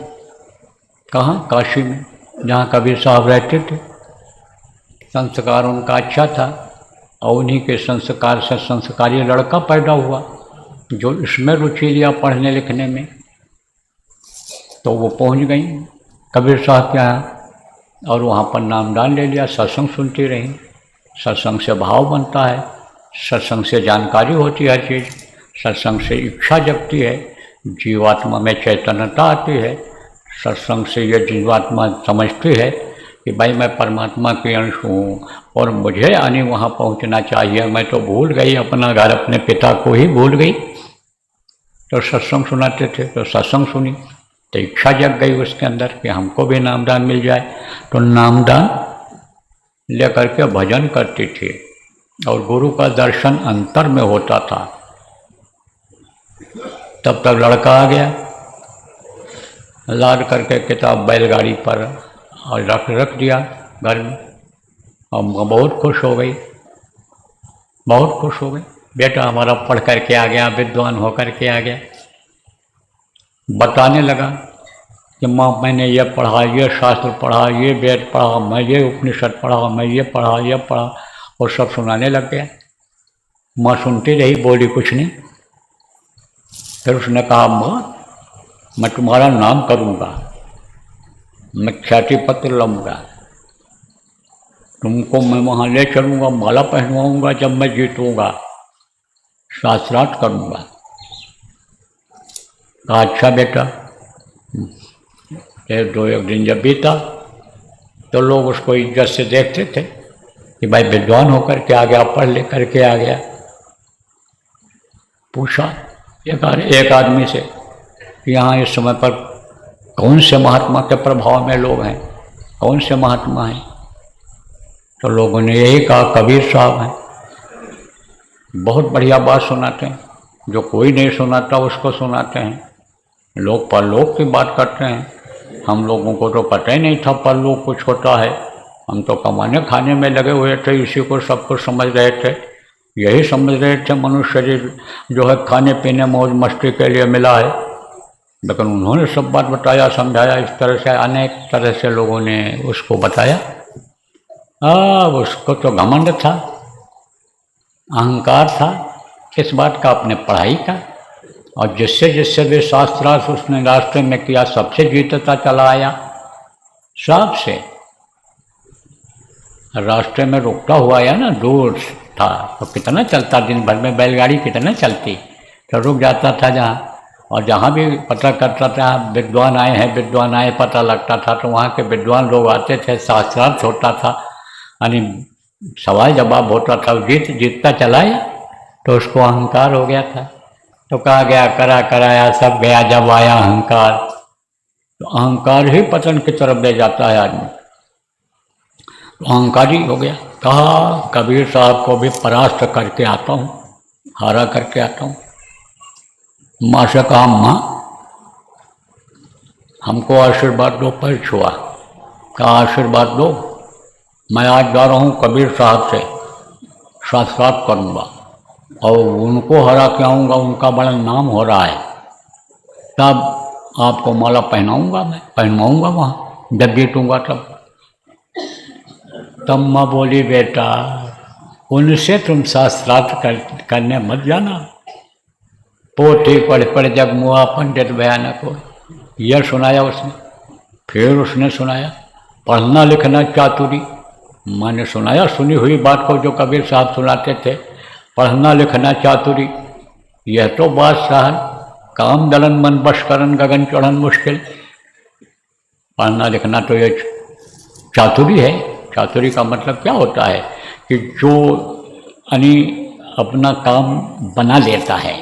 कहाँ, काशी में, जहाँ कबीर साहब रहते थे। संस्कार उनका अच्छा था और उन्हीं के संस्कार से संस्कारी लड़का पैदा हुआ जो इसमें रुचि लिया पढ़ने लिखने में। तो वो पहुँच गई कबीर साहब के यहाँ और वहाँ पर नामदान ले लिया। सत्संग सुनती रही। सत्संग से भाव बनता है, सत्संग से जानकारी होती है हर चीज़, सत्संग से इच्छा जगती है, जीवात्मा में चैतन्यता आती है। सत्संग से ये जीवात्मा समझती है कि भाई मैं परमात्मा के अंश हूँ और मुझे आने वहाँ पहुँचना चाहिए। मैं तो भूल गई अपना घर, अपने पिता को ही भूल गई। तो सत्संग सुनाते थे, तो सत्संग सुनी तो इच्छा जग गई उसके अंदर कि हमको भी नामदान मिल जाए। तो नामदान लेकर के भजन करती थी और गुरु का दर्शन अंतर में होता था। तब तक लड़का आ गया, लाद करके किताब बैलगाड़ी पर और रख दिया घर में। अब बहुत खुश हो गई, बहुत खुश हो गई, बेटा हमारा पढ़ करके आ गया, विद्वान होकर के आ गया। बताने लगा कि माँ मैंने ये पढ़ा, ये शास्त्र पढ़ा, ये वेद पढ़ा, मैं ये उपनिषद पढ़ा, मैं ये पढ़ा, ये पढ़ा, और सब सुनाने लग गया। माँ सुनती रही, बोली कुछ नहीं। फिर उसने कहा माँ मैं तुम्हारा नाम करूँगा, मैं ख्याति पत्र लाऊंगा, तुमको मैं वहाँ ले चलूँगा, माला पहनवाऊँगा, जब मैं जीतूँगा शास्त्रार्थ करूँगा। कहा अच्छा बेटा। एक दिन जब बीता तो लोग उसको इज्जत से देखते थे कि भाई विद्वान होकर के आ गया, पढ़ ले करके आ गया। पूछा एक आदमी से कि यहाँ इस समय पर कौन से महात्मा के प्रभाव में लोग हैं, कौन से महात्मा हैं? तो लोगों ने यही कहा कबीर साहब हैं। बहुत बढ़िया बात सुनाते हैं, जो कोई नहीं सुनाता उसको सुनाते हैं। लोग परलोक की बात करते हैं, हम लोगों को तो पता ही नहीं था परलोक कुछ होता है। हम तो कमाने खाने में लगे हुए थे, इसी को सब कुछ समझ रहे थे। यही समझ रहे थे मनुष्य शरीर जो है खाने पीने मौज मस्ती के लिए मिला है। लेकिन उन्होंने सब बात बताया, समझाया, इस तरह से अनेक तरह से लोगों ने उसको बताया। उसको तो घमंड था, अहंकार था इस बात का, अपने पढ़ाई का। और जिससे जिससे भी शास्त्रार्थ उसने रास्ते में किया, सबसे जीतता चला आया, सबसे। रास्ते में रुकता हुआ आया ना, दूर था तो कितना चलता, दिन भर में बैलगाड़ी कितना चलती, तो रुक जाता था जहाँ। और जहाँ भी पता करता था विद्वान आए हैं, विद्वान आए पता लगता था, तो वहाँ के विद्वान लोग आते थे, शास्त्रार्थ होता था, यानी सवाल जवाब होता था। जीतता चलाया तो उसको अहंकार हो गया था। तो कहा गया कराया सब गया, जब आया अहंकार। तो अहंकार ही पतन की तरफ ले जाता है आदमी, तो अहंकारी हो गया। कहा कबीर साहब को भी परास्त करके आता हूँ, हारा करके आता हूँ। माँ से कहा माँ हमको आशीर्वाद दो, पैर छुआ। कहा आशीर्वाद दो, मैं आज जा रहा हूँ कबीर साहब से साक्षात करूँगा और उनको हरा के आऊँगा, उनका बड़ा नाम हो रहा है, तब आपको माला पहनाऊँगा, मैं पहनवाऊँगा वहाँ जब जीतूँगा तब। तब माँ बोली बेटा उनसे तुम शास्त्रार्थ करने मत जाना, पोथी पढ़ जग मुआ पंडित भयानक हो। यह सुनाया उसने। फिर उसने सुनाया पढ़ना लिखना चातुरी। मैंने सुनाया सुनी हुई बात को जो कबीर साहब सुनाते थे, पढ़ना लिखना चातुरी। यह तो बात सहन, काम दलन मन बश करन गगन चढ़न मुश्किल। पढ़ना लिखना तो ये चातुरी है। चातुरी का मतलब क्या होता है कि जो यानी अपना काम बना लेता है,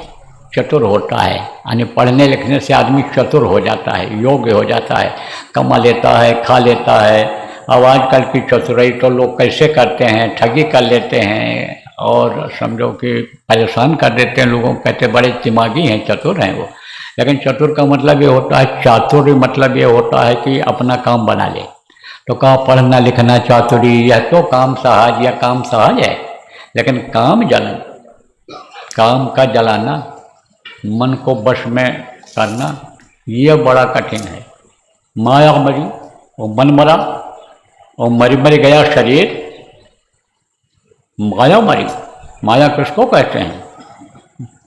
चतुर होता है। यानी पढ़ने लिखने से आदमी चतुर हो जाता है, योग्य हो जाता है, कमा लेता है, खा लेता है। अब आजकल की चतुराई तो लोग कैसे करते हैं, ठगी कर लेते हैं और समझो कि परेशान कर देते हैं लोगों को, कहते बड़े दिमागी हैं, चतुर हैं वो। लेकिन चतुर का मतलब ये होता है, चातुर्य मतलब ये होता है कि अपना काम बना ले। तो कहा पढ़ना लिखना चातुरी, यह तो काम सहज या काम सहज है, लेकिन काम जलन, काम का जलाना, मन को वश में करना, यह बड़ा कठिन है। माया मरी और मन मरा और मरी गया शरीर। माया मरी, माया किसको कहते हैं?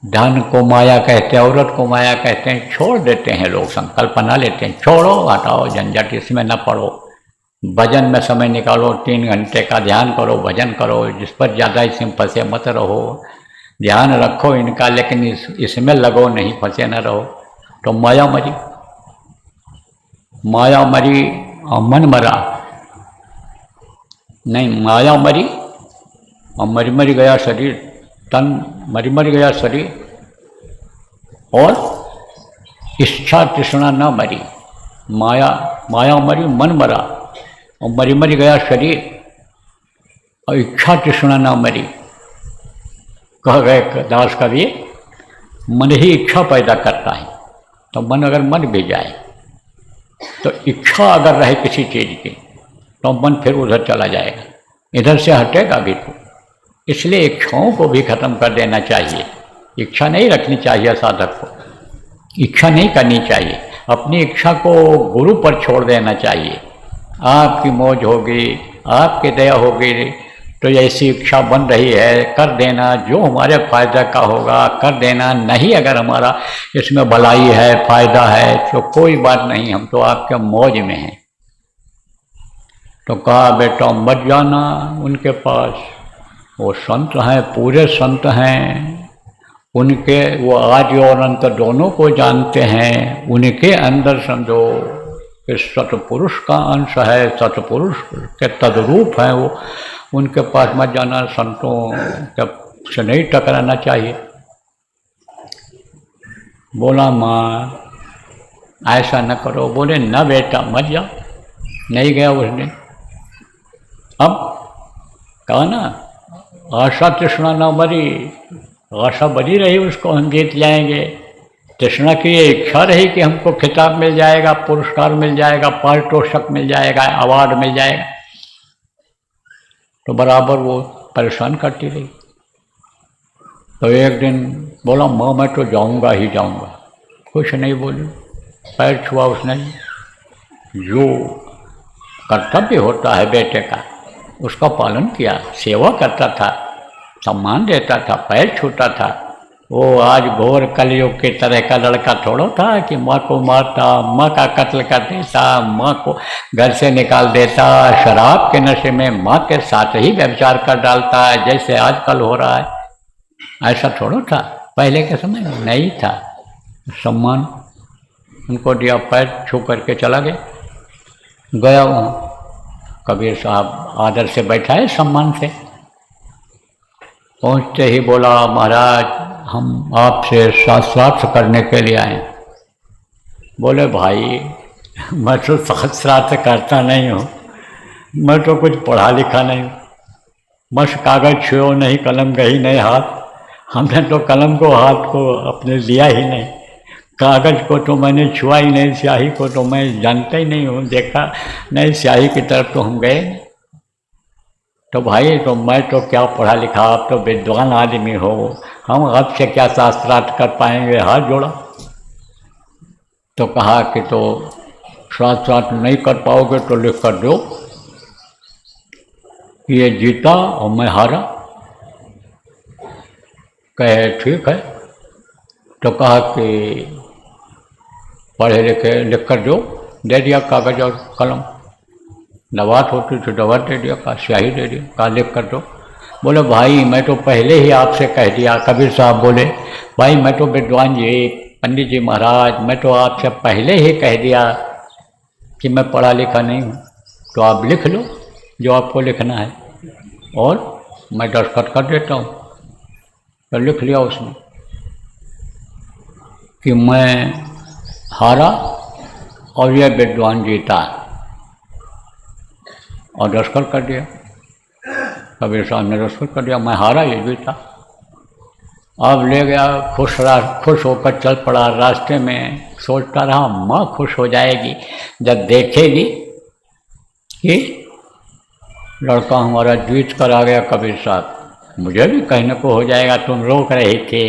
धन को माया कहते हैं, औरत को माया कहते हैं। छोड़ देते हैं लोग, संकल्प बना लेते हैं, छोड़ो हटाओ झंझट, इसमें न पड़ो, भजन में समय निकालो, 3 घंटे का ध्यान करो, भजन करो, जिस पर ज़्यादा इसमें फंसे मत रहो, ध्यान रखो इनका, लेकिन इसमें लगो नहीं, फंसे न रहो। तो माया मरी, माया मरी और मन मरा नहीं, माया मरी और मरी गया शरीर, तन मरी गया शरीर और इच्छा तृष्णा न मरी। माया मरी, मन मरा और मरी गया शरीर। और इच्छा तृष्णा न मरी, कह गए दास कवि। मन ही इच्छा पैदा करता है, तो मन अगर मर भी जाए तो इच्छा अगर रहे किसी चीज़ की तो मन फिर उधर चला जाएगा, इधर से हटेगा भी तो। इसलिए इच्छाओं को भी खत्म कर देना चाहिए। इच्छा नहीं रखनी चाहिए साधक को, इच्छा नहीं करनी चाहिए, अपनी इच्छा को गुरु पर छोड़ देना चाहिए। आपकी मौज होगी, आपकी दया होगी तो ऐसी इच्छा बन रही है कर देना, जो हमारे फायदा का होगा कर देना, नहीं अगर हमारा इसमें भलाई है फायदा है तो कोई बात नहीं, हम तो आपके मौज में हैं। तो कहा बेटा मत जाना उनके पास, वो संत हैं, पूरे संत हैं, उनके वो आदि और अंत दोनों को जानते हैं, उनके अंदर समझो इस सतपुरुष का अंश है, सतपुरुष के तद्रूप है वो, उनके पास मत जाना, संतों से नहीं टकराना चाहिए। बोला माँ ऐसा न करो, बोले न बेटा मत जाओ, नहीं गया उसने। अब कहा ना आशा तृष्णा न मरी, आशा बनी रही उसको हम जीत जाएंगे, तृष्णा की ये इच्छा रही कि हमको खिताब मिल जाएगा, पुरस्कार मिल जाएगा, पारितोषिक मिल जाएगा, अवार्ड मिल जाएगा, तो बराबर वो परेशान करती रही। तो एक दिन बोला माँ मैं तो जाऊंगा ही जाऊंगा, कुछ नहीं बोली, पैर छुआ उसने। जो कर्तव्य होता है बेटे का उसका पालन किया, सेवा करता था, सम्मान देता था, पैर छूता था। वो आज घोर कलयुग की तरह का लड़का थोड़ा था कि माँ को मारता, माँ का कत्ल कर देता, माँ को घर से निकाल देता, शराब के नशे में माँ के साथ ही व्यभिचार कर डालता है जैसे आजकल हो रहा है। ऐसा थोड़ा था, पहले के समय में नहीं था। सम्मान उनको दिया, पैर छू करके चला गया वहाँ। कबीर साहब आदर से बैठा है, सम्मान से। पहुँचते ही बोला महाराज हम आपसे शास्त्रार्थ करने के लिए आए। बोले भाई मैं तो शास्त्रार्थ करता नहीं हूँ, मैं तो कुछ पढ़ा लिखा नहीं हूँ, बस कागज़ छुओ नहीं, कलम गई नहीं हाथ, हमने तो कलम को हाथ को अपने लिया ही नहीं, कागज़ को तो मैंने छुआ ही नहीं, स्याही को तो मैं जानता ही नहीं हूँ, देखा नहीं, स्याही की तरफ तो हम गए। तो भाई तो मैं तो क्या पढ़ा लिखा, आप तो विद्वान आदमी हो, हम आपसे क्या शास्त्रार्थ कर पाएंगे, हाथ जोड़ा। तो कहा कि तो शास्त्रार्थ नहीं कर पाओगे तो लिख कर दो, ये जीता और मैं हारा। कहे ठीक है। तो कहा कि पढ़े लिखे लिख कर दो, दे दिया कागज़ और कलम, दवात होती तो दवात दे दिया, का स्याही दे दिया, का लिख कर दो। बोले भाई मैं तो पहले ही आपसे कह दिया। कबीर साहब बोले भाई मैं तो विद्वान जी, पंडित जी महाराज, मैं तो आपसे पहले ही कह दिया कि मैं पढ़ा लिखा नहीं हूँ, तो आप लिख लो जो आपको लिखना है और मैं दस्तखत कर देता हूँ। तो लिख लिया उसने कि मैं हारा और यह विद्वान जीता, और दस्तखत कर दिया। कबीर साहब ने दस्तखत कर दिया, मैं हारा ये जीता। अब ले गया, खुश होकर चल पड़ा। रास्ते में सोचता रहा माँ खुश हो जाएगी जब देखेगी कि लड़का हमारा जीत कर आ गया। कबीर साहब मुझे भी कहने को हो जाएगा तुम रोक रहे थे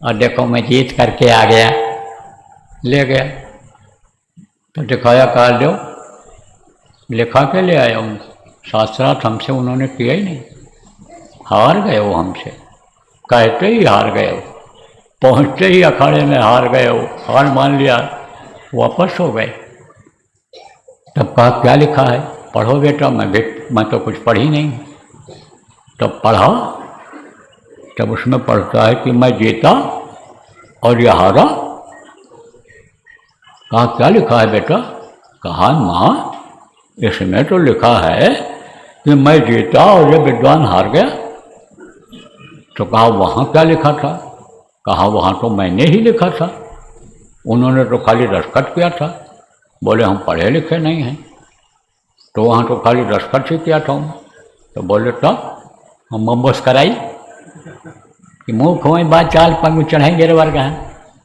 और देखो मैं जीत करके आ गया। ले गया तो दिखाया, कहा दो, लिखा के ले आया हूँ, शास्त्रार्थ हमसे उन्होंने किया ही नहीं, हार गए वो हमसे, कहते ही हार गए हो, पहुँचते ही अखाड़े में हार गए हो, हार मान लिया, वापस हो गए। तब कहा क्या लिखा है, पढ़ो बेटा। मैं तो कुछ पढ़ी नहीं। तब पढ़ा, तब उसमें पढ़ता है कि मैं जीता और यह हारा। कहा क्या लिखा है बेटा? कहा माँ इसमें तो लिखा है कि मैं जीता और ये विद्वान हार गया। तो कहा वहाँ क्या लिखा था? कहा वहाँ तो मैंने ही लिखा था, उन्होंने तो खाली दस्तखत किया था। बोले हम पढ़े लिखे नहीं हैं, तो वहाँ तो खाली दस्तखत ही किया था। तो बोले तो हम मोमोस कराई कि मुँह खोएं बात चाल पंग चढ़ाई गिर वर्ग है।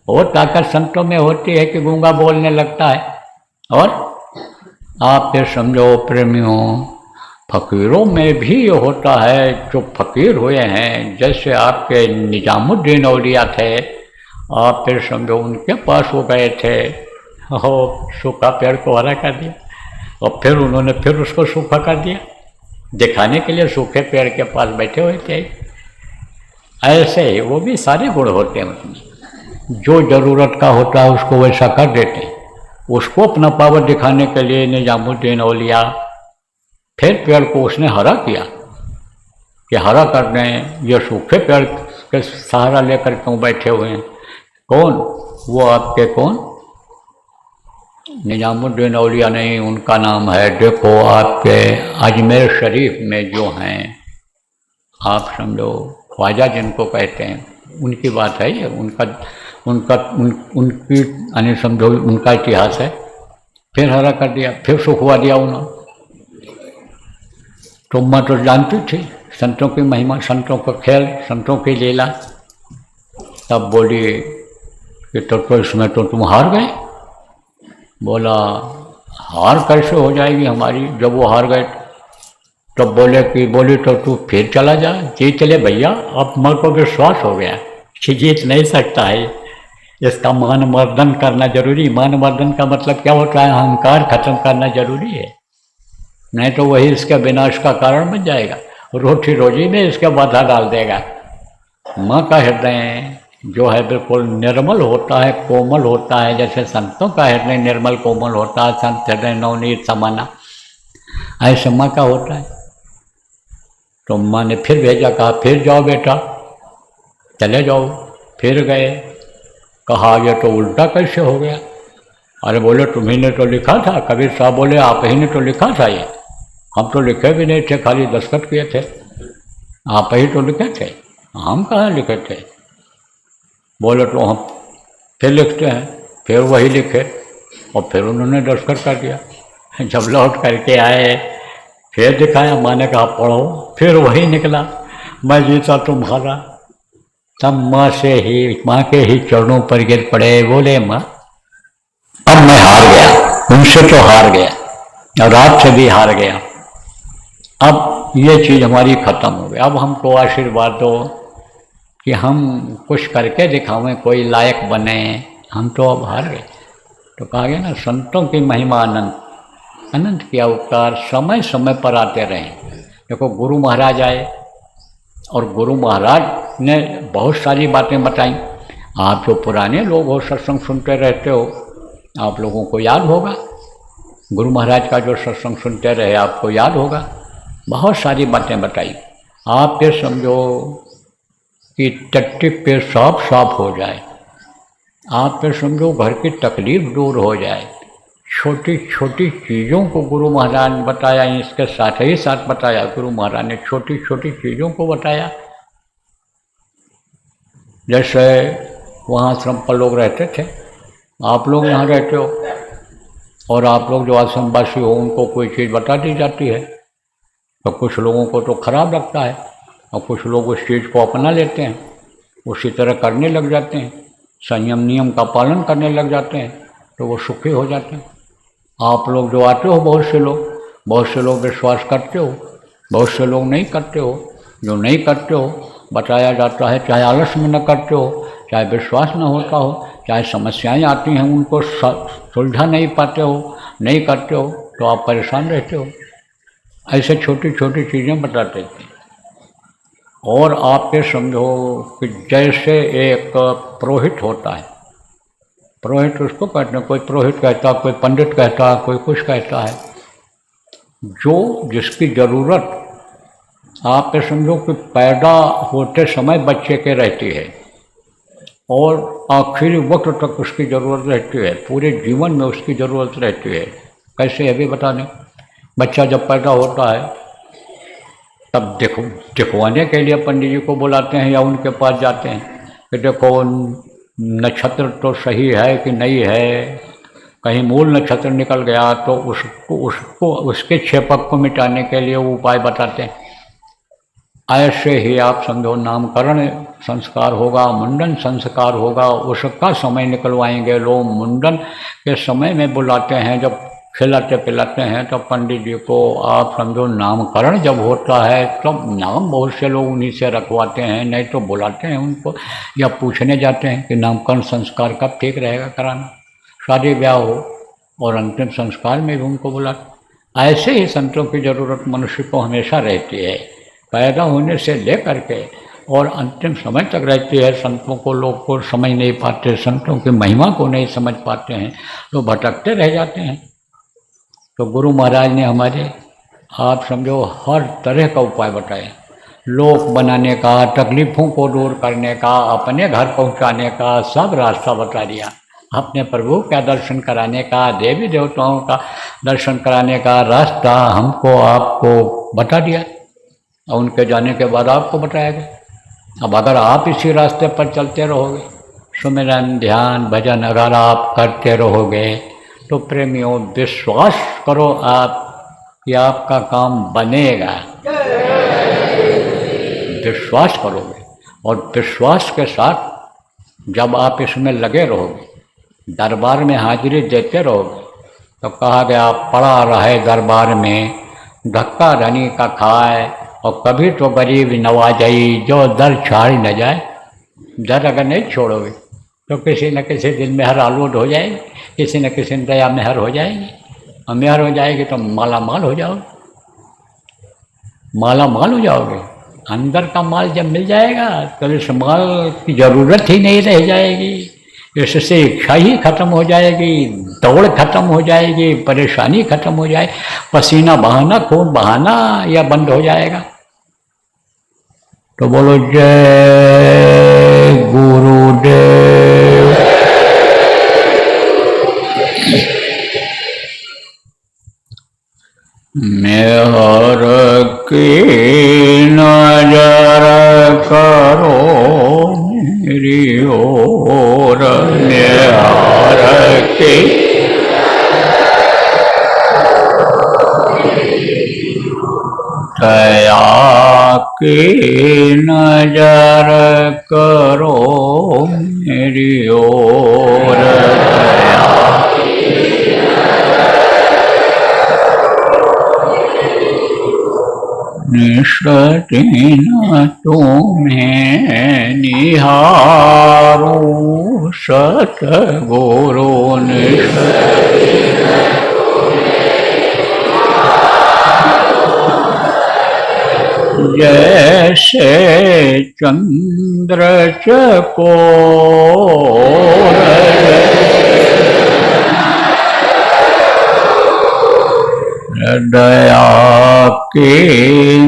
वो ताकत संतों में होती है कि गूंगा बोलने लगता है। और आप फिर समझो प्रेमियों, फकीरों में भी ये होता है, जो फकीर हुए हैं, जैसे आपके निजामुद्दीन औलिया थे, आप फिर समझो उनके पास वो गए थे, और सूखा पेड़ को हरा कर दिया, और फिर उन्होंने फिर उसको सूखा कर दिया, दिखाने के लिए सूखे पेड़ के पास बैठे हुए थे। ऐसे ही वो भी सारे गुण होते हैं उसमें, जो ज़रूरत का होता है उसको वैसा कर देते हैं। उसको अपना पावर दिखाने के लिए निजामुद्दीन औलिया फिर पेड़ को उसने हरा किया कि हरा कर दें, ये सूखे पेड़ के सहारा लेकर क्यों बैठे हुए हैं। कौन वो आपके, कौन निजामुद्दीन औलिया नहीं, उनका नाम है, देखो आपके अजमेर शरीफ में जो हैं, आप समझो ख्वाजा जिनको कहते हैं, उनकी बात है ये, उनकी यानी समझो उनका इतिहास है। फिर हरा कर दिया, फिर सुखवा दिया उन्होंने। तो मैं तो जानती थी संतों की महिमा, संतों का खेल, संतों की लीला। तब बोली कि तो इसमें तो तुम हार गए। बोला हार कैसे हो जाएगी हमारी, जब वो हार गए। तब बोले कि बोली तो तू फिर चला जा, जीत चले भैया। अब मेरे को विश्वास हो गया कि जीत नहीं सकता है, इसका मान मर्दन करना जरूरी। मान मर्दन का मतलब क्या होता है, अहंकार खत्म करना जरूरी है, नहीं तो वही इसके विनाश का कारण बन जाएगा, रोटी रोजी में इसके बाधा डाल देगा। माँ का हृदय जो है बिल्कुल निर्मल होता है, कोमल होता है, जैसे संतों का हृदय निर्मल कोमल होता है, संत हृदय नवनीत समाना, ऐसे माँ का होता है। तो माँ ने फिर भेजा, कहा फिर जाओ बेटा, चले जाओ। फिर गए, कहा ये तो उल्टा कैसे हो गया। अरे बोले तुम्ही ने तो लिखा था, कबीर साहब बोले आप ही ने तो लिखा था, ये हम तो लिखे भी नहीं थे, खाली दस्तखत किए थे, आप ही तो लिखे थे, हम कहाँ लिखे थे। बोले तो हम फिर लिखते हैं, फिर वही लिखे, और फिर उन्होंने दस्तखत कर दिया। जब लौट करके आए फिर दिखाया, माँ ने कहा पढ़ो, फिर वही निकला, मैं जीता तुम्हारा। तब माँ से ही, माँ के ही चरणों पर गिर पड़े, बोले माँ अब मैं हार गया, उनसे तो हार गया और आपसे भी हार गया, अब ये चीज़ हमारी खत्म हो गई, अब हमको आशीर्वाद दो कि हम कुछ करके दिखावें, कोई लायक बने, हम तो अब हार गए। तो कहा गया ना, संतों की महिमा अनंत, अनंत के अवतार समय समय पर आते रहें। देखो गुरु महाराज आए और गुरु महाराज ने बहुत सारी बातें बताई। आप जो पुराने लोग हो, सत्संग सुनते रहते हो, आप लोगों को याद होगा, गुरु महाराज का जो सत्संग सुनते रहे आपको याद होगा, बहुत सारी बातें बताई। आप ये समझो कि टट्टी पे साफ साफ हो जाए, आप ये समझो घर की तकलीफ दूर हो जाए, छोटी छोटी चीज़ों को गुरु महाराज ने बताया, इसके साथ ही साथ बताया, गुरु महाराज ने छोटी छोटी चीज़ों को बताया। जैसे वहाँ आश्रम पर लोग रहते थे, आप लोग यहाँ रहते हो, और आप लोग जो आश्रमवासी हो उनको कोई चीज़ बता दी जाती है तो कुछ लोगों को तो खराब लगता है, और कुछ लोग उस चीज़ को अपना लेते हैं, उसी तरह करने लग जाते हैं, संयम नियम का पालन करने लग जाते हैं, तो वो सुखी हो जाते हैं। आप लोग जो आते हो, बहुत से लोग विश्वास करते हो, बहुत से लोग नहीं करते हो। जो नहीं करते हो बताया जाता है, चाहे आलस्य में न करते हो, चाहे विश्वास न होता हो, चाहे समस्याएं आती हैं उनको सुलझा नहीं पाते हो, नहीं करते हो, तो आप परेशान रहते हो। ऐसे छोटी छोटी चीज़ें बताते थे। और आप ये समझो कि जैसे एक पुरोहित होता है, पुरोहित उसको कहते हैं, कोई पुरोहित कहता है, कोई पंडित कहता है, कोई कुछ कहता है, जो जिसकी ज़रूरत आप ये समझो कि पैदा होते समय बच्चे के रहती है और आखिरी वक्त तक उसकी ज़रूरत रहती है, पूरे जीवन में उसकी ज़रूरत रहती है। कैसे अभी बता दें, बच्चा जब पैदा होता है तब दिखवाने के लिए पंडित जी को बुलाते हैं या उनके पास जाते हैं कि देखो नक्षत्र तो सही है कि नहीं है, कहीं मूल नक्षत्र निकल गया तो उसके छेपक को मिटाने के लिए वो उपाय बताते हैं। ऐसे ही आप समझो नामकरण संस्कार होगा, मुंडन संस्कार होगा, उसका समय निकलवाएंगे लोग। मुंडन के समय में बुलाते हैं, जब खिलाते पिलाते हैं तो पंडित जी को आप समझो नामकरण जब होता है तब नाम बहुत से लोग उन्हीं से रखवाते हैं, नहीं तो बुलाते हैं उनको या पूछने जाते हैं कि नामकरण संस्कार कब ठीक रहेगा कराना। शादी ब्याह हो और अंतिम संस्कार में भी उनको बुलाते। ऐसे ही संतों की ज़रूरत मनुष्य को हमेशा रहती है, पैदा होने से लेकर के और अंतिम समय तक रहती है। संतों को लोग को समझ नहीं पाते, संतों की महिमा को नहीं समझ पाते हैं, तो भटकते रह जाते हैं। तो गुरु महाराज ने हमारे आप समझो हर तरह का उपाय बताया, लोक बनाने का, तकलीफ़ों को दूर करने का, अपने घर पहुंचाने का, सब रास्ता बता दिया। अपने प्रभु का दर्शन कराने का, देवी देवताओं का दर्शन कराने का रास्ता हमको आपको बता दिया और उनके जाने के बाद आपको बताया गया। अब अगर आप इसी रास्ते पर चलते रहोगे, सुमिरन ध्यान भजन अगर आप करते रहोगे, तो प्रेमियों विश्वास करो आप कि आपका काम बनेगा। विश्वास करोगे और विश्वास के साथ जब आप इसमें लगे रहोगे, दरबार में हाजिरी देते रहोगे, तो कहा गया पड़ा रहे दरबार में, धक्का धनी का खाए और कभी तो गरीब नवाजाई, जो दर छाड़ न जाए। दर अगर नहीं छोड़ोगे तो किसी न किसी दिन मेहर आलूद हो जाएगी, किसी न किसी दिन दया मेहर हो जाएगी, और मेहर हो जाएगी तो माला माल हो जाओगे, माला माल हो जाओगे। अंदर का माल जब मिल जाएगा तो इस माल की ज़रूरत ही नहीं रह जाएगी, इससे इच्छा ही खत्म हो जाएगी, दौड़ खत्म हो जाएगी, परेशानी खत्म हो जाए, पसीना बहाना खून बहाना या बंद हो जाएगा। तो बोलो जय गुरुदेव। मेहर की नजर करो मेरी ओर, मेहर की दया की नजर करो मेरी ओर, निष्ठिन तुम्हें निहारूं सतगुरु, जैसे चंद्र चकोर, दया की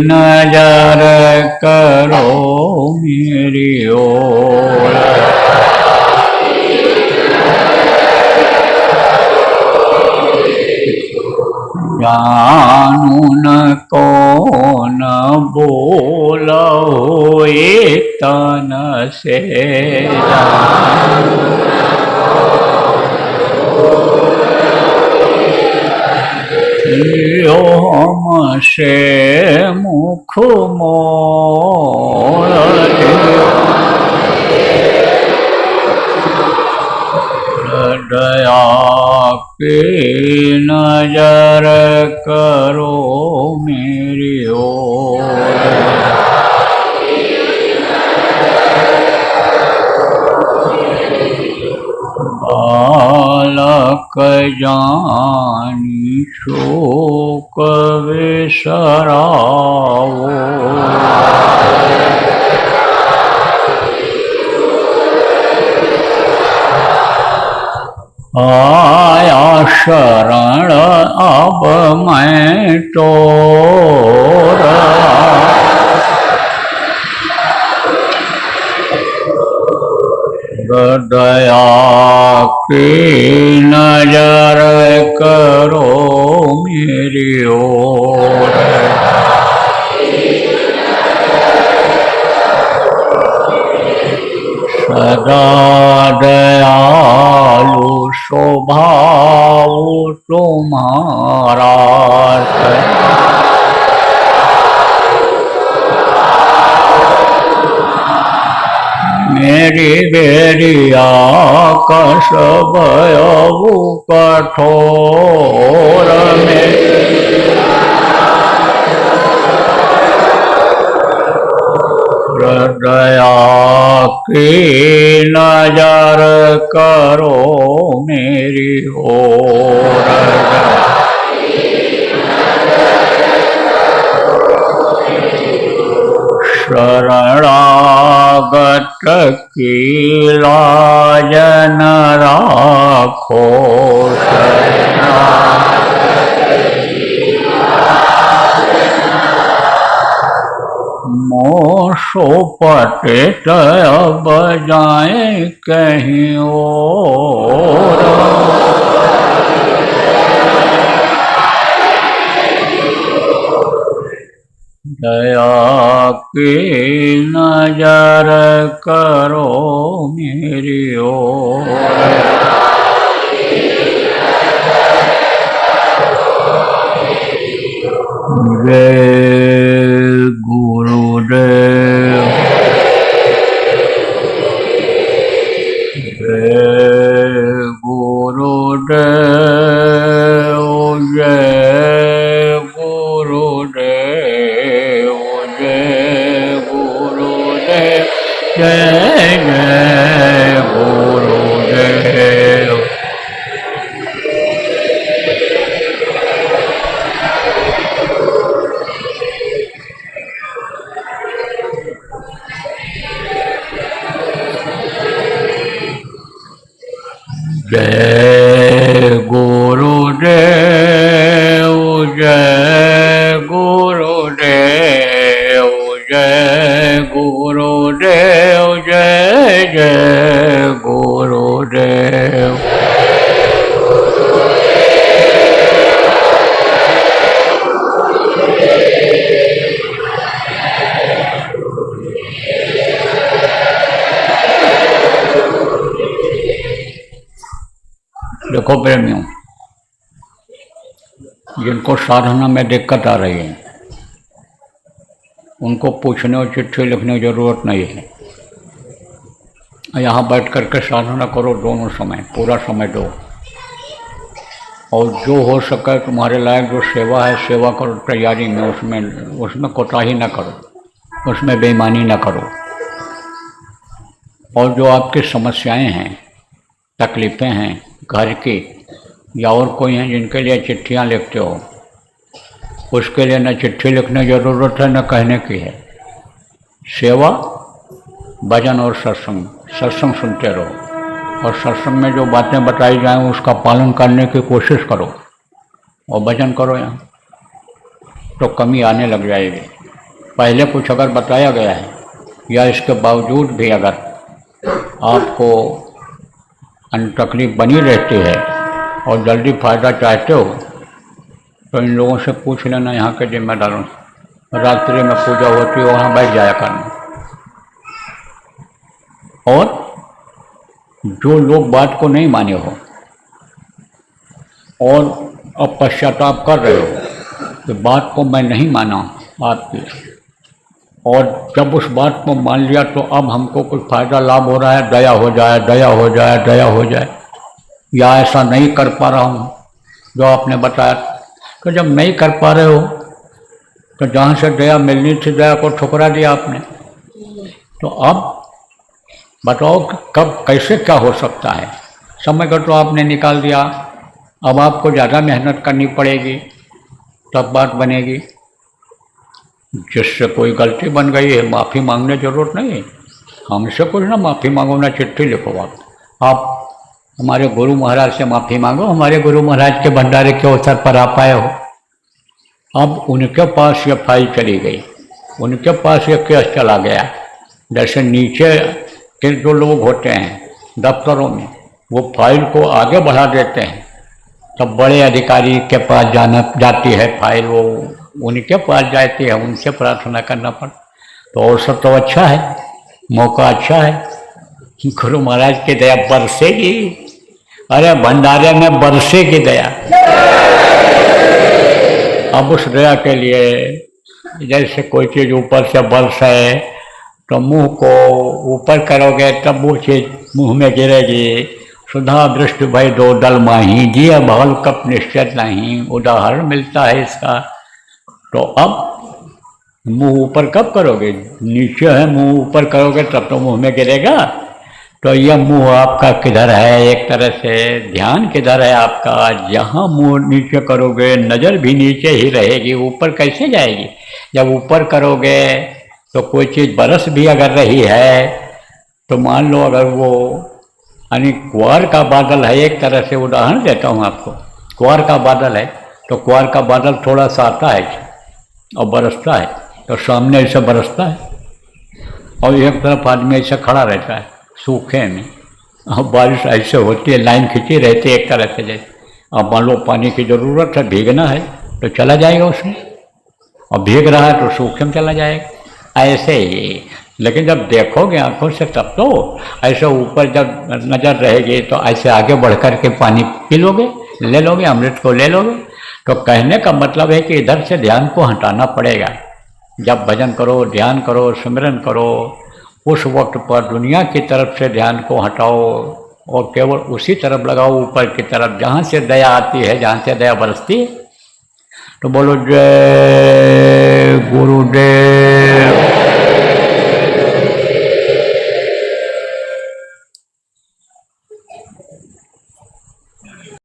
नजर करो मेरी ओर, जानू न कौन बोलो तन से, यो हमसे मुख मोड़, दया की नजर करो मेरी ओर, बालक जानी शोक विसराओ, आया शरण अब मैं तोर, दया की नजर करो मेरी ओर, सदा दयालु स्वभाव तुम्हारा, मेरी बेरिया कस भयऊ कठोर में हृदया की नजर करो मेरी ओर शरणागत की लाज न राखो मोसो पटित अब जाए कहीं और दया की नजर करो मेरी ओर जय गुरुदेव जय गुरुदेव जय गुरुदेव जय गुरुदेव जय जय गुरुदेव जय गुरुदेव जय गुरुदेव जय गुरुदेव जय जय गुरुदेव देखो प्रेमियों, जिनको साधना में दिक्कत आ रही है उनको पूछने और चिट्ठी लिखने की जरूरत नहीं है। यहाँ बैठ करके साधना करो, दोनों समय पूरा समय दो, और जो हो सके तुम्हारे लायक जो सेवा है सेवा करो तैयारी में, उसमें कोताही ना करो, उसमें बेईमानी ना करो। और जो आपकी समस्याएं हैं, तकलीफ़ें हैं घर की या और कोई हैं जिनके लिए चिट्ठियां लिखते हो, उसके लिए न चिट्ठी लिखने की ज़रूरत है न कहने की है। सेवा, भजन और सत्संग सुनते रहो, और सत्संग में जो बातें बताई जाएं उसका पालन करने की कोशिश करो, और भजन करो यहाँ, तो कमी आने लग जाएगी। पहले कुछ अगर बताया गया है या इसके बावजूद भी अगर आपको तकलीफ बनी रहती है और जल्दी फ़ायदा चाहते हो तो इन लोगों से पूछ लेना, यहाँ के जिम्मेदारों से। रात्रि में पूजा होती है, वहाँ बैठ जाया करना। और जो लोग बात को नहीं माने हो और अब पश्चाताप कर रहे हो कि बात को मैं नहीं माना आपकी, और जब उस बात को मान लिया तो अब हमको कुछ फ़ायदा लाभ हो रहा है, दया हो जाए, दया हो जाए, दया हो जाए, या ऐसा नहीं कर पा रहा हूँ जो आपने बताया। तो जब नहीं कर पा रहे हो तो जहाँ से दया मिलनी थी दया को ठुकरा दिया आपने। तो अब बताओ कि कब कैसे क्या हो सकता है। समय का तो आपने निकाल दिया, अब आपको ज़्यादा मेहनत करनी पड़ेगी तब बात बनेगी। जिससे कोई गलती बन गई है माफ़ी मांगने की जरूरत नहीं है, हमसे कुछ ना माफ़ी मांगो ना चिट्ठी लिखो। आप हमारे गुरु महाराज से माफ़ी मांगो, हमारे गुरु महाराज के भंडारे के अवसर पर आ पाए हो। अब उनके पास ये फाइल चली गई, उनके पास ये केस चला गया। जैसे नीचे के जो लोग होते हैं दफ्तरों में, वो फाइल को आगे बढ़ा देते हैं, तब बड़े अधिकारी के पास जाती है फाइल, वो उनके पास जाती है, उनसे प्रार्थना करना पड़ता। तो अवसर तो अच्छा है, मौका अच्छा है, गुरु महाराज की दया बरसेगी। अरे भंडारे में बरसेगी दया। अब उस दया के लिए जैसे कोई चीज़ ऊपर से बरसे तो मुंह को ऊपर करोगे तब वो चीज मुंह में गिरेगी। सुधा दृष्टि भय दो दल माही, जिया भाल कप निश्चित नहीं, उदाहरण मिलता है इसका। तो अब मुंह ऊपर कब करोगे, नीचे है मुंह ऊपर करोगे तब तो मुंह में गिरेगा। तो यह मुंह आपका किधर है, एक तरह से ध्यान किधर है आपका, जहाँ मुंह नीचे करोगे नज़र भी नीचे ही रहेगी, ऊपर कैसे जाएगी। जब ऊपर करोगे तो कोई चीज़ बरस भी अगर रही है तो मान लो अगर वो यानी कुआर का बादल है, एक तरह से उदाहरण देता हूँ आपको, कुआर का बादल है तो कुआर का बादल थोड़ा सा आता है और बरसता है, तो सामने ऐसे बरसता है और एक तरफ आदमी ऐसे खड़ा रहता है सूखे में, और बारिश ऐसे होती है, लाइन खींची रहती है एक तरह से जैसे। अब मान लो पानी की ज़रूरत है, भीगना है तो चला जाएगा उसमें, और भीग रहा है तो सूखे में चला जाएगा, ऐसे ही। लेकिन जब देखोगे आंखों से तब तो ऐसे ऊपर जब नज़र रहेगी तो ऐसे आगे बढ़ कर के पानी पी लोगे, ले लोगे, अमृत को ले लोगे। तो कहने का मतलब है कि इधर से ध्यान को हटाना पड़ेगा। जब भजन करो, ध्यान करो, सिमरन करो, उस वक्त पर दुनिया की तरफ से ध्यान को हटाओ और केवल उसी तरफ लगाओ, ऊपर की तरफ, जहाँ से दया आती है, जहाँ से दया बरसती है। तो बोलो जय गुरुदेव।